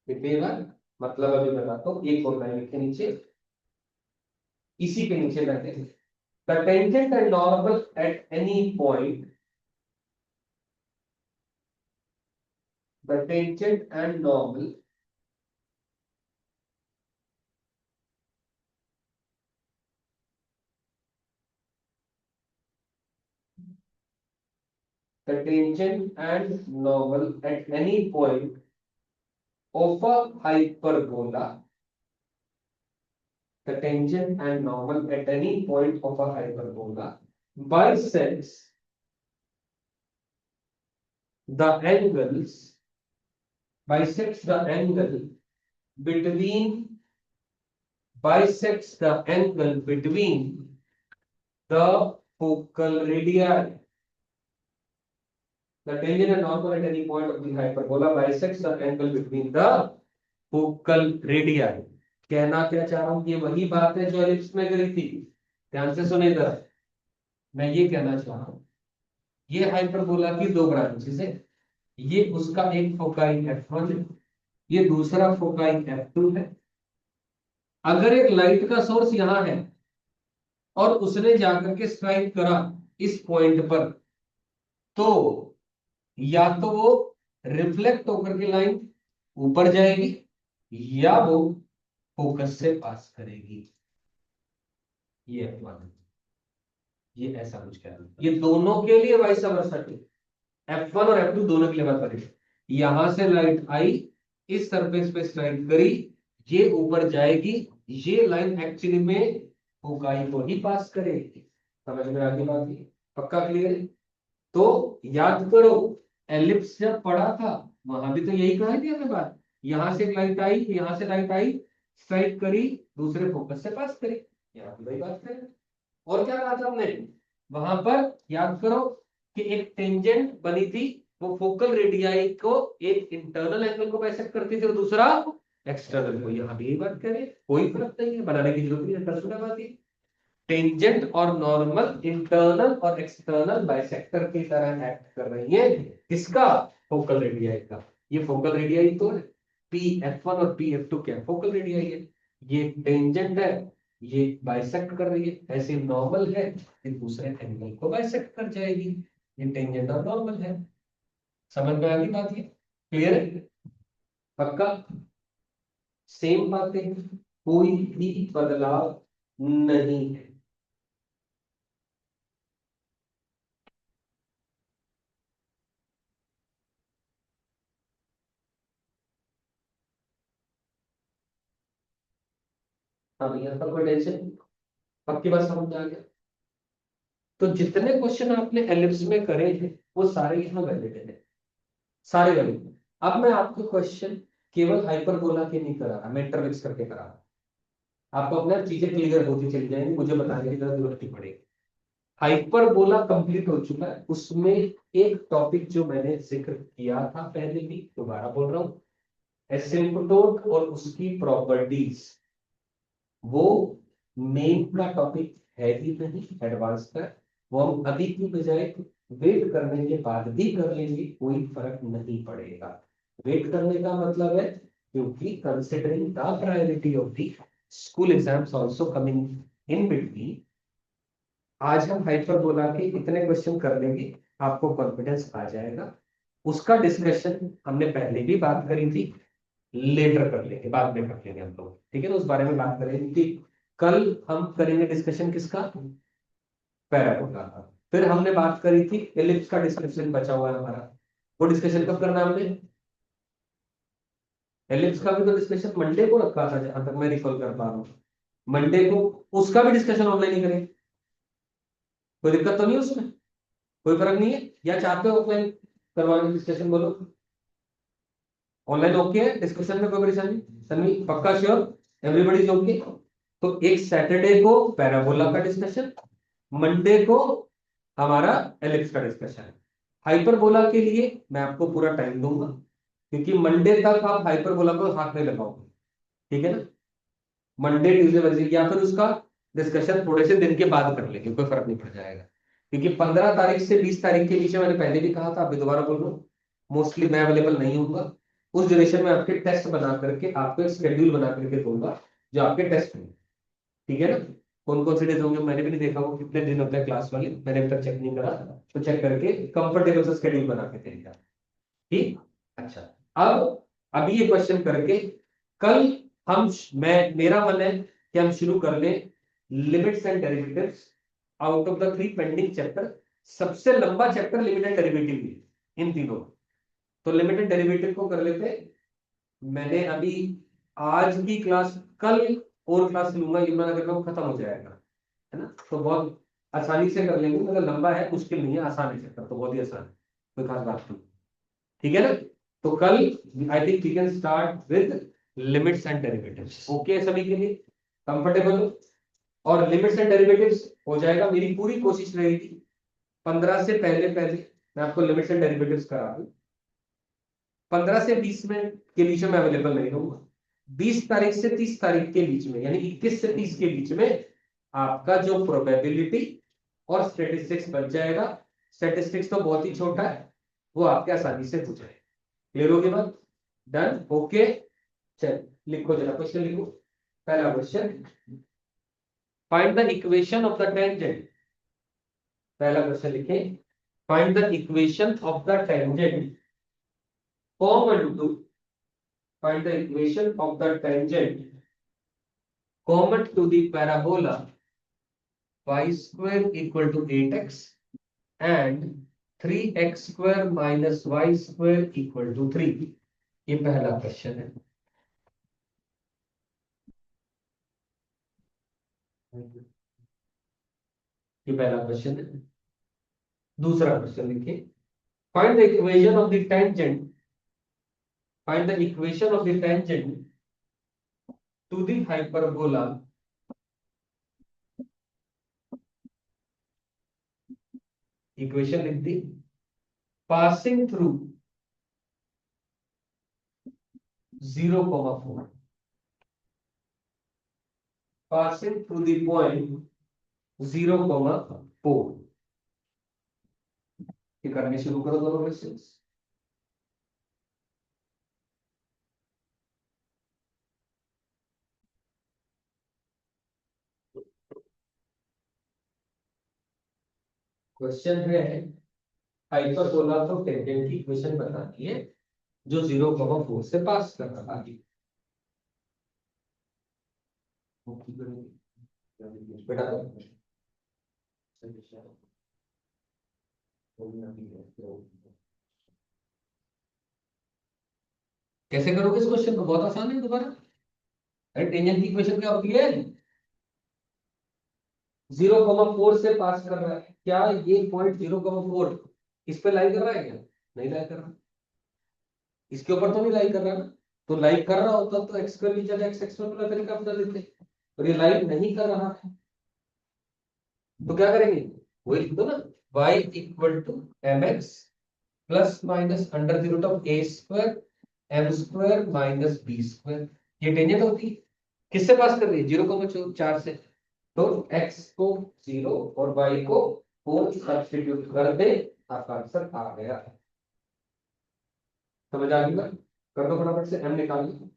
S4: कितनी बार, मतलब अभी बताता हूं, एक और line लिखे नीचे, इसी के नीचे बैठे थे, the tangent and normal at any point, the tangent and normal the tangent and normal at any point of a hyperbola, the tangent and normal at any point of a hyperbola bisects the angles, bisects the angle between, bisects the angle between the focal radii. The tangent and normal at any point of the hyperbola bisects the angle between the focal radii. कहना क्या चाह रहा हूं, ये वही बात है जो एलिप्स में करी थी, ध्यान से सुने इधर। मैं ये कहना चाह रहा हूं, ये हाइपरबोला की दो ब्रांचेस है, ये उसका एक फोकाई f1 है, ये दूसरा फोकाई f2 है। अगर एक लाइट का सोर्स यहां है और उसने जाकर के स्ट्राइक करा इस पॉइंट पर, तो या तो वो रिफ्लेक्ट होकर के लाइन ऊपर जाएगी या वो फोकस से पास करेगी। ये F1, ये ऐसा कुछ कह रहा है, ये दोनों के लिए वाइस वर्सा, F1 और F2 दोनों के लिए बात करें। यहां से लाइट आई, इस सरफेस पे स्ट्राइक करी, ये ऊपर जाएगी, ये लाइन एक्चुअली में फोकाई को ही पास करेगी। समझ में आ गई बात? पक्का क्लियर है? तो याद करो, एलिप्स जब पढ़ा था वहां भी तो यही कहा थी हमें बात, यहां से लाइट आई, यहां से लाइट आई, स्ट्राइक करी, दूसरे फोकस से पास करी, यहाँ भी वही बात करें। और क्या कहा था हमने वहां पर, याद करो कि एक टेंजेंट बनी थी, वो फोकल रेडियाई को एक इंटरनल एंगल को बाइसेक्ट करती थी और दूसरा एक्सटर्नल को। यहाँ भी यही बात करें, कोई फर्क नहीं है, बनाने की जरूरत नहीं है, अंडरस्टूड बात है। टेंजेंट और नॉर्मल इंटरनल और एक्सटर्नल बाइसेक्टर की तरह एक्ट कर रही है, किसका? फोकल रेडियाई का। ये फोकल रेडियाई तो है, P(f1) और P(f2) क्या है? फोकल रेडियाई है। ये टेंजेंट है, ये बाइसेक्ट कर रही है। ऐसे नॉर्मल है, ये दूसरे एंगल को बाइसेक्ट कर जाएगी। ये टेंजेंट और नॉर्मल है। समझ में आ गई बात? ये क्लियर है? पक्का? सेम बातें, कोई भी बदलाव नहीं है। अब यहाँ पर कोई टेंशन? पक्की बात समझ में आ गया? तो जितने क्वेश्चन आपने एलिप्स में करे हैं वो सारे यहाँ वैलिड है, सारे वैलिड। अब मैं आपको क्वेश्चन केवल हाइपरबोला के नहीं करा रहा, मैट्रिक्स करके करा रहा। आपको अपना चीजें क्लियर होती चली जाएंगी, मुझे बताने की जरूरत नहीं पड़ेगी। हाइपरबोला कंप्लीट हो चुका है, उसमें एक टॉपिक जो मैंने जिक्र किया था पहले भी, दोबारा बोल रहा हूँ, एसिम्पटोट और उसकी प्रॉपर्टीज। वो मेन का टॉपिक है ही नहीं, एडवांस का। वो हम अभी की बजाय वेट करने के बाद भी कर लेंगे, कोई फर्क नहीं पड़ेगा। वेट करने का मतलब है क्योंकि considering the priority of the school exams also coming in between, आज हम हाइपरबोला के इतने क्वेश्चन कर लेंगे, आपको कॉन्फिडेंस आ जाएगा। उसका डिस्कशन हमने पहले भी बात करी थी, लेटर कर लेंगे, बाद में कर लेंगे हम लोग, ठीक है ना? उस बारे में बात करेंगे कि कल हम करेंगे डिस्कशन किसका, पैराबोला का। फिर हमने बात करी थी एलिप्स का, डिस्कशन बचा हुआ है हमारा। वो डिस्कशन कब करना हमने? एलिप्स का भी तो डिस्कशन मंडे को रखा था, जहां तक मैं रिकॉल कर पा रहा हूँ। मंडे को उसका भी डिस्कशन ऑनलाइन ही करेंगे, कोई दिक्कत तो नहीं है उसमें? कोई फर्क नहीं है? या चाहते हो ऑफलाइन करवाने डिस्कशन? बोलो। ऑनलाइन ओके है, डिस्कशन में कोई परेशानी? सनी पक्का श्योर? Everybody is okay? तो एक सैटरडे को पैराबोला का डिस्कशन, मंडे को हमारा एलिप्स का डिस्कशन। हाइपरबोला के लिए मैं आपको पूरा टाइम दूंगा, क्योंकि मंडे तक आप हाइपरबोला को हाथ नहीं लगाओगे, ठीक है ना? मंडे ट्यूसडे वेडनेसडे, या फिर उसका डिस्कशन थोड़े से दिन के बाद कर लेंगे, कोई फर्क नहीं पड़ जाएगा। क्योंकि 15 तारीख से 20 तारीख के बीच में, मैंने पहले भी कहा था, अभी दोबारा बोल रहा हूँ, मोस्टली मैं अवेलेबल नहीं होऊंगा। उस ड्यूरेशन में आपके टेस्ट बना करके आपको एक शेड्यूल बना करके दूंगा, जो आपके टेस्ट होंगे, ठीक है ना? कौन कौन से डेज होंगे मैंने भी नहीं देखा, वो कितने दिन होते हैं क्लास वाले, मैंने अभी तक चेक नहीं करा। तो चेक करके कंफर्टेबल सा शेड्यूल बना के देगा, ठीक? अच्छा, अब अभी ये क्वेश्चन करके कल हम, मैं, मेरा मन है कि हम शुरू कर ले limits and derivatives out of the 3 pending chapter. सबसे लंबा चैप्टर लिमिट एंड डेरिवेटिव है इन तीनों। तो लिमिट एंड डेरिवेटिव को कर लेते। मैंने अभी आज की क्लास, कल और क्लास लूंगा, यमुनानगर में वो खत्म हो जाएगा, है ना? तो बहुत आसानी से कर लेंगे, मतलब लंबा है, मुश्किल नहीं है, आसान है चैप्टर, तो बहुत ही आसान है, कोई खास बात नहीं, ठीक है ना? तो कल I think we can start with limits and derivatives. Okay सभी के लिए? कंफर्टेबल हो? और लिमिट्स एंड डेरिवेटिव्स हो जाएगा, मेरी पूरी कोशिश रहेगी 15 से पहले पहले मैं आपको लिमिट्स एंड डेरिवेटिव्स करा दूं। 15 से 20 में के बीच में अवेलेबल नहीं रहूंगा। 20 तारीख से 30 तारीख के बीच में, यानी 21 से 30 के बीच में आपका जो प्रोबेबिलिटी और स्टेटिस्टिक्स बच जाएगा। स्टेटिस्टिक्स तो बहुत ही छोटा है, वो आपके आसानी से हो जाएगा। क्लियर होगी बात? डन? ओके, चल लिखो जरा, क्वेश्चन लिखो। पहला question, find the equation of the tangent. पहला क्वेश्चन लिखे, find the equation of the tangent common to, find the equation of the tangent common to the parabola y square equal to 8x and 3x square minus y square equal to 3। ये पहला question है। ये पहला question है। दूसरा question लिखिए, find the equation of the tangent, find the equation of the tangent to the hyperbola equation लिख दी, passing through 0,4, passing through the point 0,4। ये करने शुरू करो दोनों क्वेश्चंस। क्वेश्चन है हाइपरबोला को टेंजेंट की इक्वेशन बतानी है जो 0,4 से पास कर रहा है। बेटा कैसे करोगे इस क्वेश्चन को? बहुत आसान है दोबारा। अरे टेंजेंट की इक्वेशन क्या होती है? 0,4 से पास कर रहा है। क्या ये पॉइंट 0,4 इस पे लाई कर रहा है क्या? नहीं लाई कर रहा। इसके ऊपर तो नहीं लाई कर रहा ना। तो लाई कर रहा होता तो एक्स स्क्वायर की जगह एक्स एक्सप्रेस वाला तरीका बता देते। और ये लाई नहीं कर रहा है तो क्या करेंगे? वही लिख दो ना, y equal to M X plus minus under the root of A square M square minus B square. ये टेंजेंट होती है, किससे पास कर रही है? 0,4 से। तो x को 0 और y को 4 सब्स्टिट्यूट कर दे, आपका आंसर आ गया। समझ आ गई बात? कर दो फटाफट से, m निकाल लो।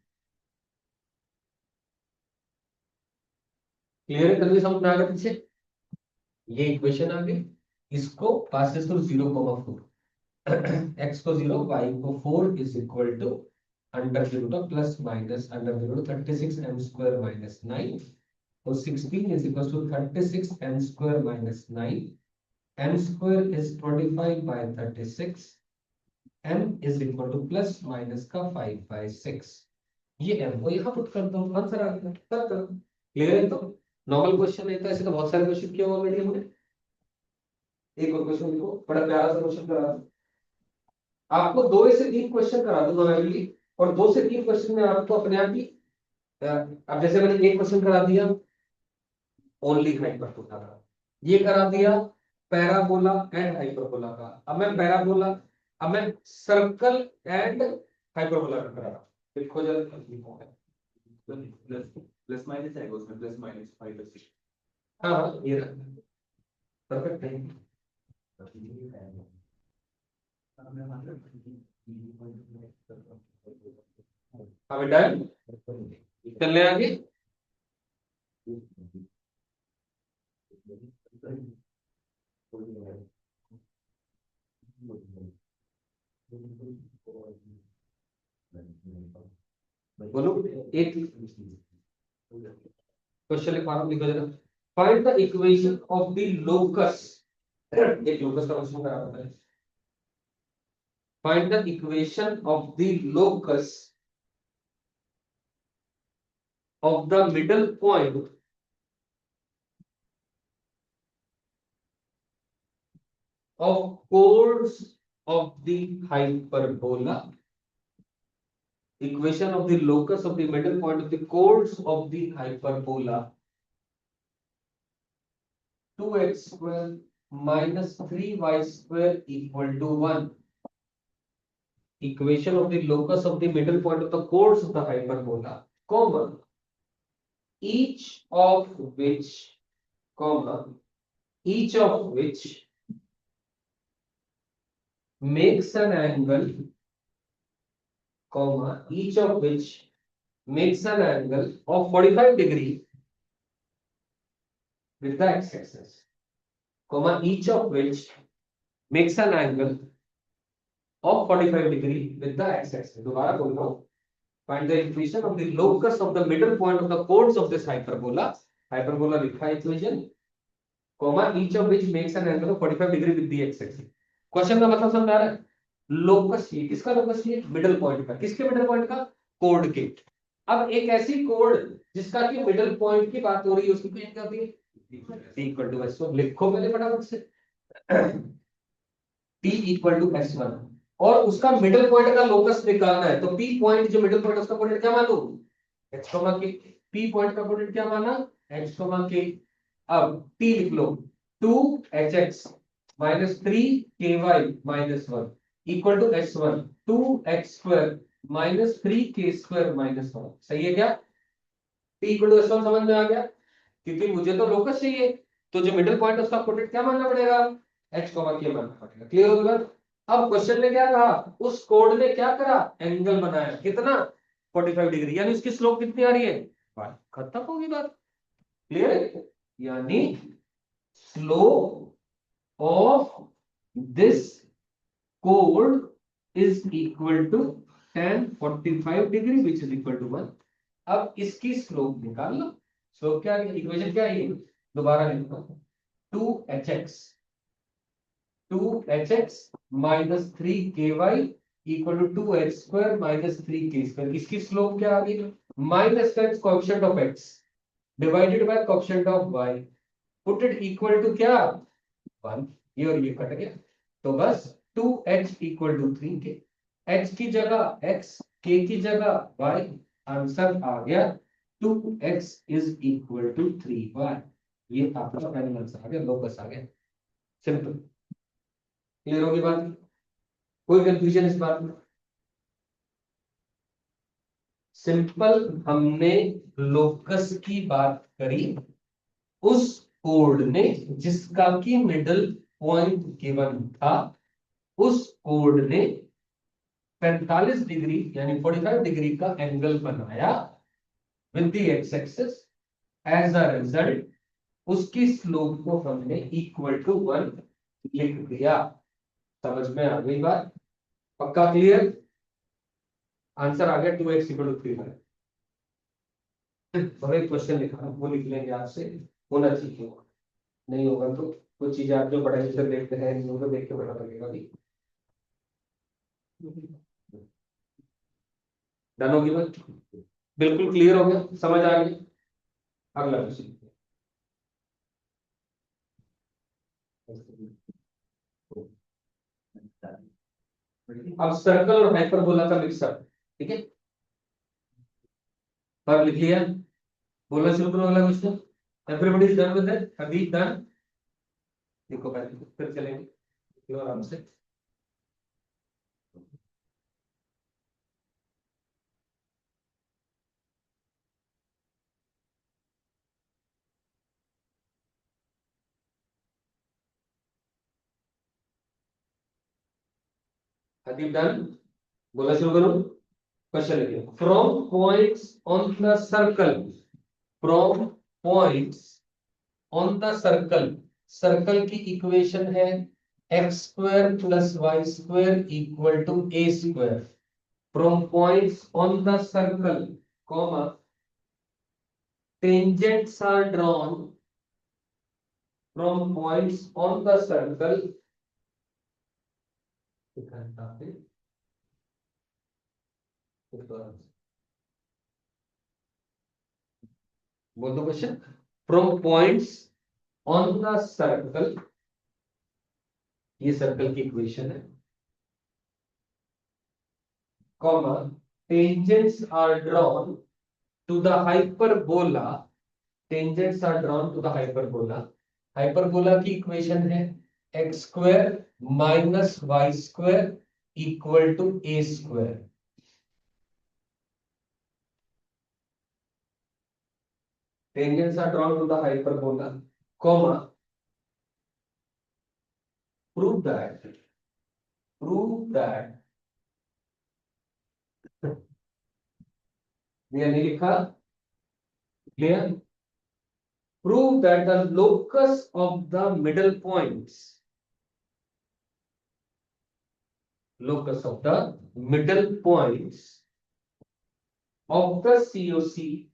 S4: क्लियर है? तभी समझ में आ गया पीछे। ये इक्वेशन आ गई, इसको पासेस थ्रू 0,4, x को 0 y को 4 is equal to under the root of plus minus under the root 36 m square minus 9 और 16 is equal to 36 m square minus 9। m square is 25 by 36, m is equal to plus minus का 5 bye 6। ये m को यहाँ put कर दो, answer आ गया। कर दो। क्लियर है? तो नॉर्मल क्वेश्चन है, तो ऐसे तो बहुत सारे क्वेश्चन किए ऑलरेडी हमने। एक और क्वेश्चन लिखो, बड़ा प्यारा सा क्वेश्चन करा दो आपको। 2 से 3 क्वेश्चन करा दूंगा मैं अभी, और 2 से 3 क्वेश्चन में आपको अपने आप ही अब जैसे मैंने एक क्वेश्चन करा दिया ओनली हाइपरबोला का, ये करा दिया पैराबोला एंड हाइपरबोला का। अब मैं सर्कल एंड हाइपरबोला का करा रहा हूं। देखो जरा,
S2: प्लस माइनस आएगा उसमें, प्लस माइनस 5 और 6।
S4: हाँ हाँ ये परफेक्ट है। अब डन, चलने आगे। बोलो एक क्वेश्चन लिखवा रहा हूं, लिखो जरा। Find the equation of the locus, एक लोकस का क्वेश्चन करा था। Find the equation of the locus of the middle point of chords of the hyperbola. Equation of the locus of the middle point of the chords of the hyperbola. 2x square minus 3y square equal to 1. Equation of the locus of the middle point of the chords of the hyperbola, comma, each of which makes an angle, each of which makes an angle of 45 degree with the x-axis, each of which makes an angle of 45 degree with the x-axis. दोबारा बोल रहा हूँ, find the equation of the locus of the middle point of the chords of this hyperbola. Hyperbola लिखा है equation, each of which makes an angle of 45 degree with the x-axis. Question का मतलब समझ आ रहा है? लोकस ये किसका locus? ये मिडल पॉइंट का। किसके मिडल पॉइंट का? कोड के। अब एक ऐसी कोड जिसका कि मिडल पॉइंट की बात हो रही है, उसकी इक्वेशन क्या होती है? t equal to s1। लिखो पहले फटाफट से, t इक्वल टू s1, और उसका मिडल पॉइंट का लोकस निकालना है। तो p पॉइंट जो मिडल पॉइंट, उसका कोऑर्डिनेट क्या मानो? h, k। p पॉइंट का कोऑर्डिनेट क्या माना? h, k। अब t लिख लो, 2hx minus 3ky minus 1 equal to s1, 2x square minus 3k square minus 1। सही है क्या? t equal to s1 समझ में आ गया? क्योंकि मुझे तो लोकस चाहिए, तो जो मिडिल पॉइंट है उसका कोऑर्डिनेट क्या मानना पड़ेगा? h, k मानना पड़ेगा। क्लियर हो गया? अब क्वेश्चन में क्या कहा? उस कोड ने क्या करा? एंगल बनाया। कितना? 45 डिग्री। यानी उसकी स्लोप कितनी आ रही है? खत्म होगी बात। क्लियर है? यानी slope
S1: of this chord is equal to tan 45 degree which is equal to 1. अब इसकी स्लोप निकाल लो। स्लोप क्या है, इक्वेशन क्या है, दोबारा लिखो, 2hx minus 3ky equal to 2x square minus 3k square। इसकी स्लोप क्या आ गई, minus times coefficient of x divided by coefficient of y, put it equal to क्या, 1, ये और ये कट गया, तो बस 2h equal to 3k, h की जगह x, k की जगह y, आंसर आ गया 2x is equal to 3y। ये आपका फाइनल आंसर आ गया, लोकस आ गया। सिंपल, क्लियर होगी बात, कोई कंफ्यूजन इस बात में? सिंपल, हमने लोकस की बात करी उस कोड ने जिसका की मिडल पॉइंट गिवन था, उस कोड ने 45 डिग्री यानी 45 डिग्री का एंगल बनाया with the X axis, as a result उसकी स्लोप को हमने इक्वल टू 1 लिख दिया। समझ में आ गई बात, पक्का क्लियर? आंसर आ गया 2x इक्वल टू 3। और एक क्वेश्चन लिखा है वो लिख लेंगे आपसे, होना चाहिए, नहीं होगा तो कुछ चीजें आप जो पढ़ाई से देखते हैं न्यूज में देख के पता लगेगा। अभी डन होगी बात, बिल्कुल क्लियर हो गया, समझ आ गई? अगला क्वेश्चन, अब सर्कल और हाइपरबोला का मिक्सअप, ठीक है, पर लिख लिया, बोला शुरू करो अगला question. Everybody is done with that, अभी डन, देखो पहले फिर चलेंगे आराम से। अभी डन, बोला शुरू करो, क्वेश्चन लिखिए, from points on the circle, from points on the circle, circle की इक्वेशन है X square plus Y square equal to A square, from points on the circle, comma tangents are drawn from points on the circle, बोल दो question, from points on the circle, ये circle की equation है, comma tangents are drawn to the hyperbola, tangents are drawn to the hyperbola, hyperbola की equation है X square minus Y square equal to A square, tangents are drawn to the hyperbola, comma prove that ये नहीं लिखा, clear, prove that the locus of the middle points, locus of the middle points of the COC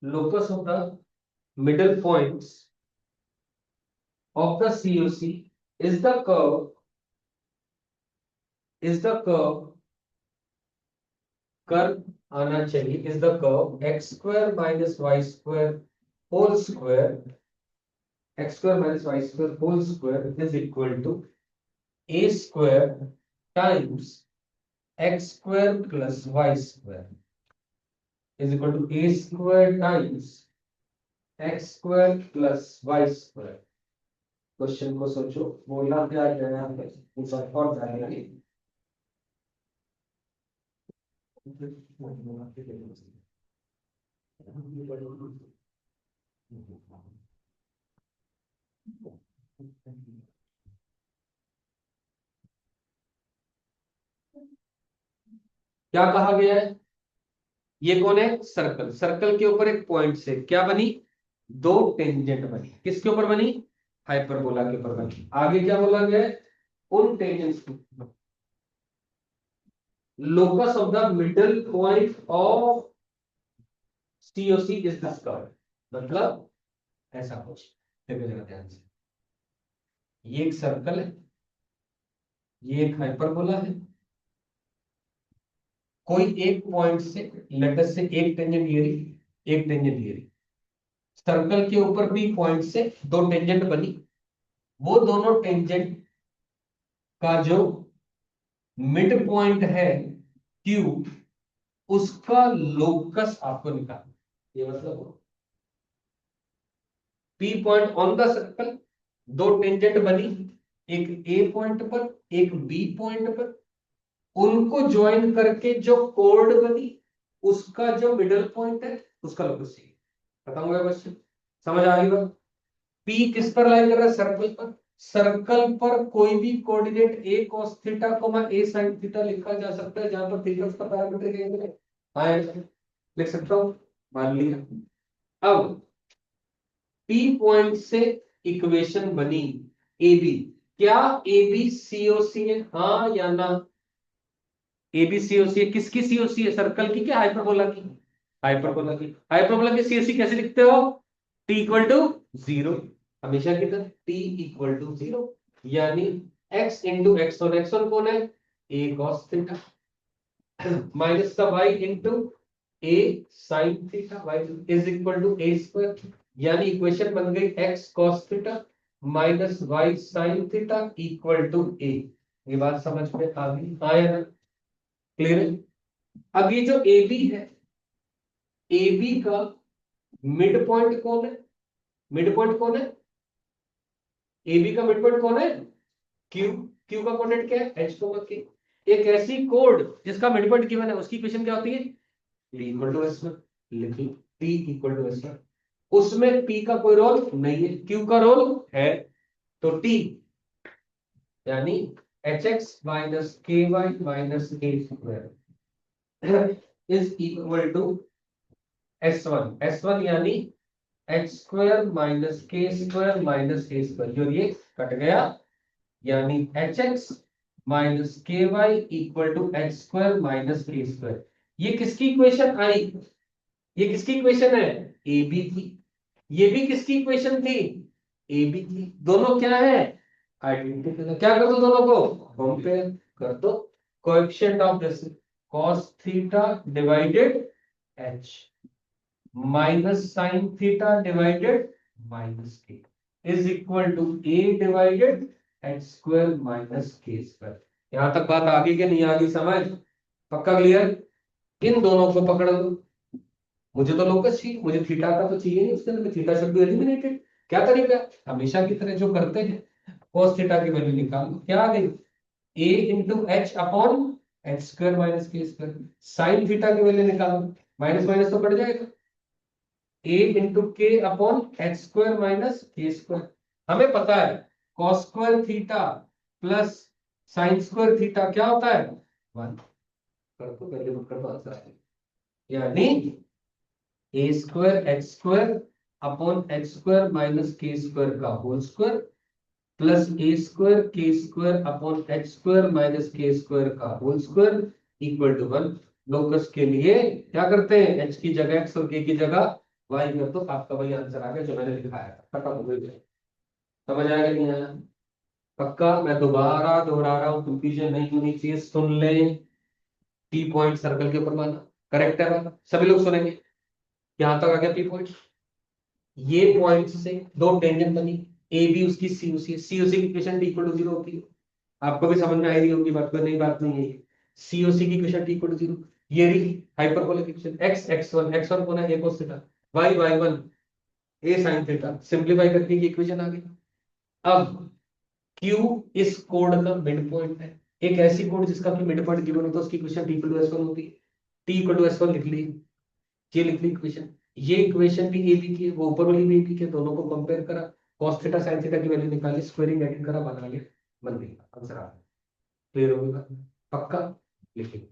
S1: locus of the middle points of the COC is the curve curve आना चाहिए, is the curve x square minus y square whole square, x square minus y square whole square is equal to a square times x square plus y square is equal to a square times x square plus y square। Question को सोचो, बोलना क्या है यहाँ पे, ऊपर और जाएंगे, क्या कहा गया है,
S4: ये कौन है? सर्कल। सर्कल के ऊपर एक पॉइंट से क्या बनी? दो टेंजेंट बनी। किसके ऊपर बनी? हाइपरबोला के ऊपर बनी। आगे क्या बोला गया है? उन टेंजेंट्स को locus of the middle point of COC is discovered. मतलब ऐसा कुछ। देखो जरा ध्यान से, ये एक सर्कल है, ये एक हाइपरबोला है, कोई एक पॉइंट से लेटर से एक टेंजेंट ये रही, एक टेंजेंट ये रही। सर्कल के ऊपर भी पॉइंट से दो टेंजेंट बनी। वो दोनों टेंजेंट का जो मिड पॉइंट है Q, उसका लोकस आपको निकालना। ये मतलब P point on the circle, दो टेंजेंट बनी, एक A पॉइंट पर, एक B पॉइंट पर, उनको ज्वाइन करके जो कोड बनी, उसका जो मिडल पॉइंट है उसका लोकस चाहिए। खत्म हो गया क्वेश्चन? समझ आ गई बात? P किस पर लाई कर रहा है? सर्कल पर। सर्कल पर कोई भी coordinate a cos theta, a sin theta लिखा जा सकता है, जहां पर थीटा उसका पैरामीटर है। हाँ, लिख सकता हूं, मान लिया। अब P पॉइंट से इक्वेशन बनी AB। क्या AB COC है? हाँ या ना? AB COC है। किसकी COC है? सर्कल की क्या हाइपरबोला की? हाइपरबोला की। हाइपरबोला की COC कैसे लिखते हो? T इक्वल टू 0, हमेशा की तरह T इक्वल टू 0, यानी x into X one. X one कौन है? A cos थीटा माइनस का y into A sin theta, y is equal to A square. यानी इक्वेशन बन गई x cos theta minus y sin theta equal to A। ये बात समझ में आ गई? आया ना? क्लियर है? अब ये जो AB है, AB का मिड पॉइंट कौन है? मिड पॉइंट कौन है? AB का मिड पॉइंट कौन है? Q। Q का कोऑर्डिनेट क्या है? H K। एक ऐसी कोड जिसका मिड पॉइंट गिवन है, उसकी इक्वेशन क्या होती है? T equal to S1। लिखिए T इक्वल टू S1। उसमें P का कोई रोल नहीं है, Q का रोल है। तो T यानी HX minus KY minus A square is equal to S1। S1 यानी H square minus K square minus A square, जो ये कट गया, यानी HX minus KY equal to H square minus K square. ये किसकी equation आई? ये किसकी equation है? AB की। ये भी किसकी इक्वेशन थी? AB की। दोनों क्या है? आइडेंटिकल। क्या कर दो दोनों को? कंपेयर कर दो। Coefficient of this cos theta divided H minus sin theta divided minus K is equal to A divided H square minus K square. यहां तक बात आ गई कि नहीं आ गई समझ? पक्का क्लियर? इन दोनों को पकड़ लो। मुझे तो लोकस चाहिए, मुझे थीटा का तो चाहिए नहीं, उसके अंदर थीटा शुड बी एलिमिनेटेड। क्या तरीका है? हमेशा की तरह जो करते हैं, cos थीटा की वैल्यू निकाल लो। क्या आ गई? A into H upon h square minus k square. Sine theta की वैल्यू निकालो, माइनस माइनस तो कट जाएगा। A इंटू के upon h square minus k square. हमें पता है cos square theta plus sine square theta क्या होता है? 1। कर दो, पहले बुक कर दो, आंसर आएगा। यानी a square h square upon h square minus k square का whole square plus a square k square upon h square minus k square का whole square equal to 1। Locus के लिए क्या करते हैं? एच की जगह एक्स और के की जगह वाई कर दो, आपका वही आंसर आ गया जो मैंने लिखाया था। खत्म हो गया। समझ आएगा नहीं आया? पक्का? मैं दोबारा दोहरा रहा हूँ, कंफ्यूजन नहीं होनी चाहिए, सुन लें। टी पॉइंट सर्कल के ऊपर माना, करेक्ट है बात? सभी लोग सुनेंगे। यहां तक आ गया पी पॉइंट। ये पॉइंट से दो टेंजेंट बनी, ए बी उसकी सीओसी है। सीओसी की इक्वेशन टी इक्वल टू 0 होती है। आपको भी समझ में आई रही होगी बात, कोई नई बात नहीं है। सीओसी की इक्वेशन टी इक्वल टू 0। ये रही hyperbolic equation. X x one कौन है? ए cos थीटा, वाई y1 ए sin थीटा। सिंपलीफाई करके ये इक्वेशन आ गई। अब Q इस कोड का मिड पॉइंट है। एक ऐसी कोड जिसका मिड पॉइंट गिवन होता है, उसकी equation T equal to S1 होती है। टी इक्वल टू S1 लिख ली, ये लिख ली इक्वेशन। ये इक्वेशन भी AB की है, वो ऊपर वाली भी AB की है, दोनों को कंपेयर करा, cos थीटा sin थीटा की वैल्यू निकाली, स्क्वायरिंग एडिंग करा, बना लिया, बन गई आंसर आ गया। क्लियर हो गया? पक्का? लिखिए।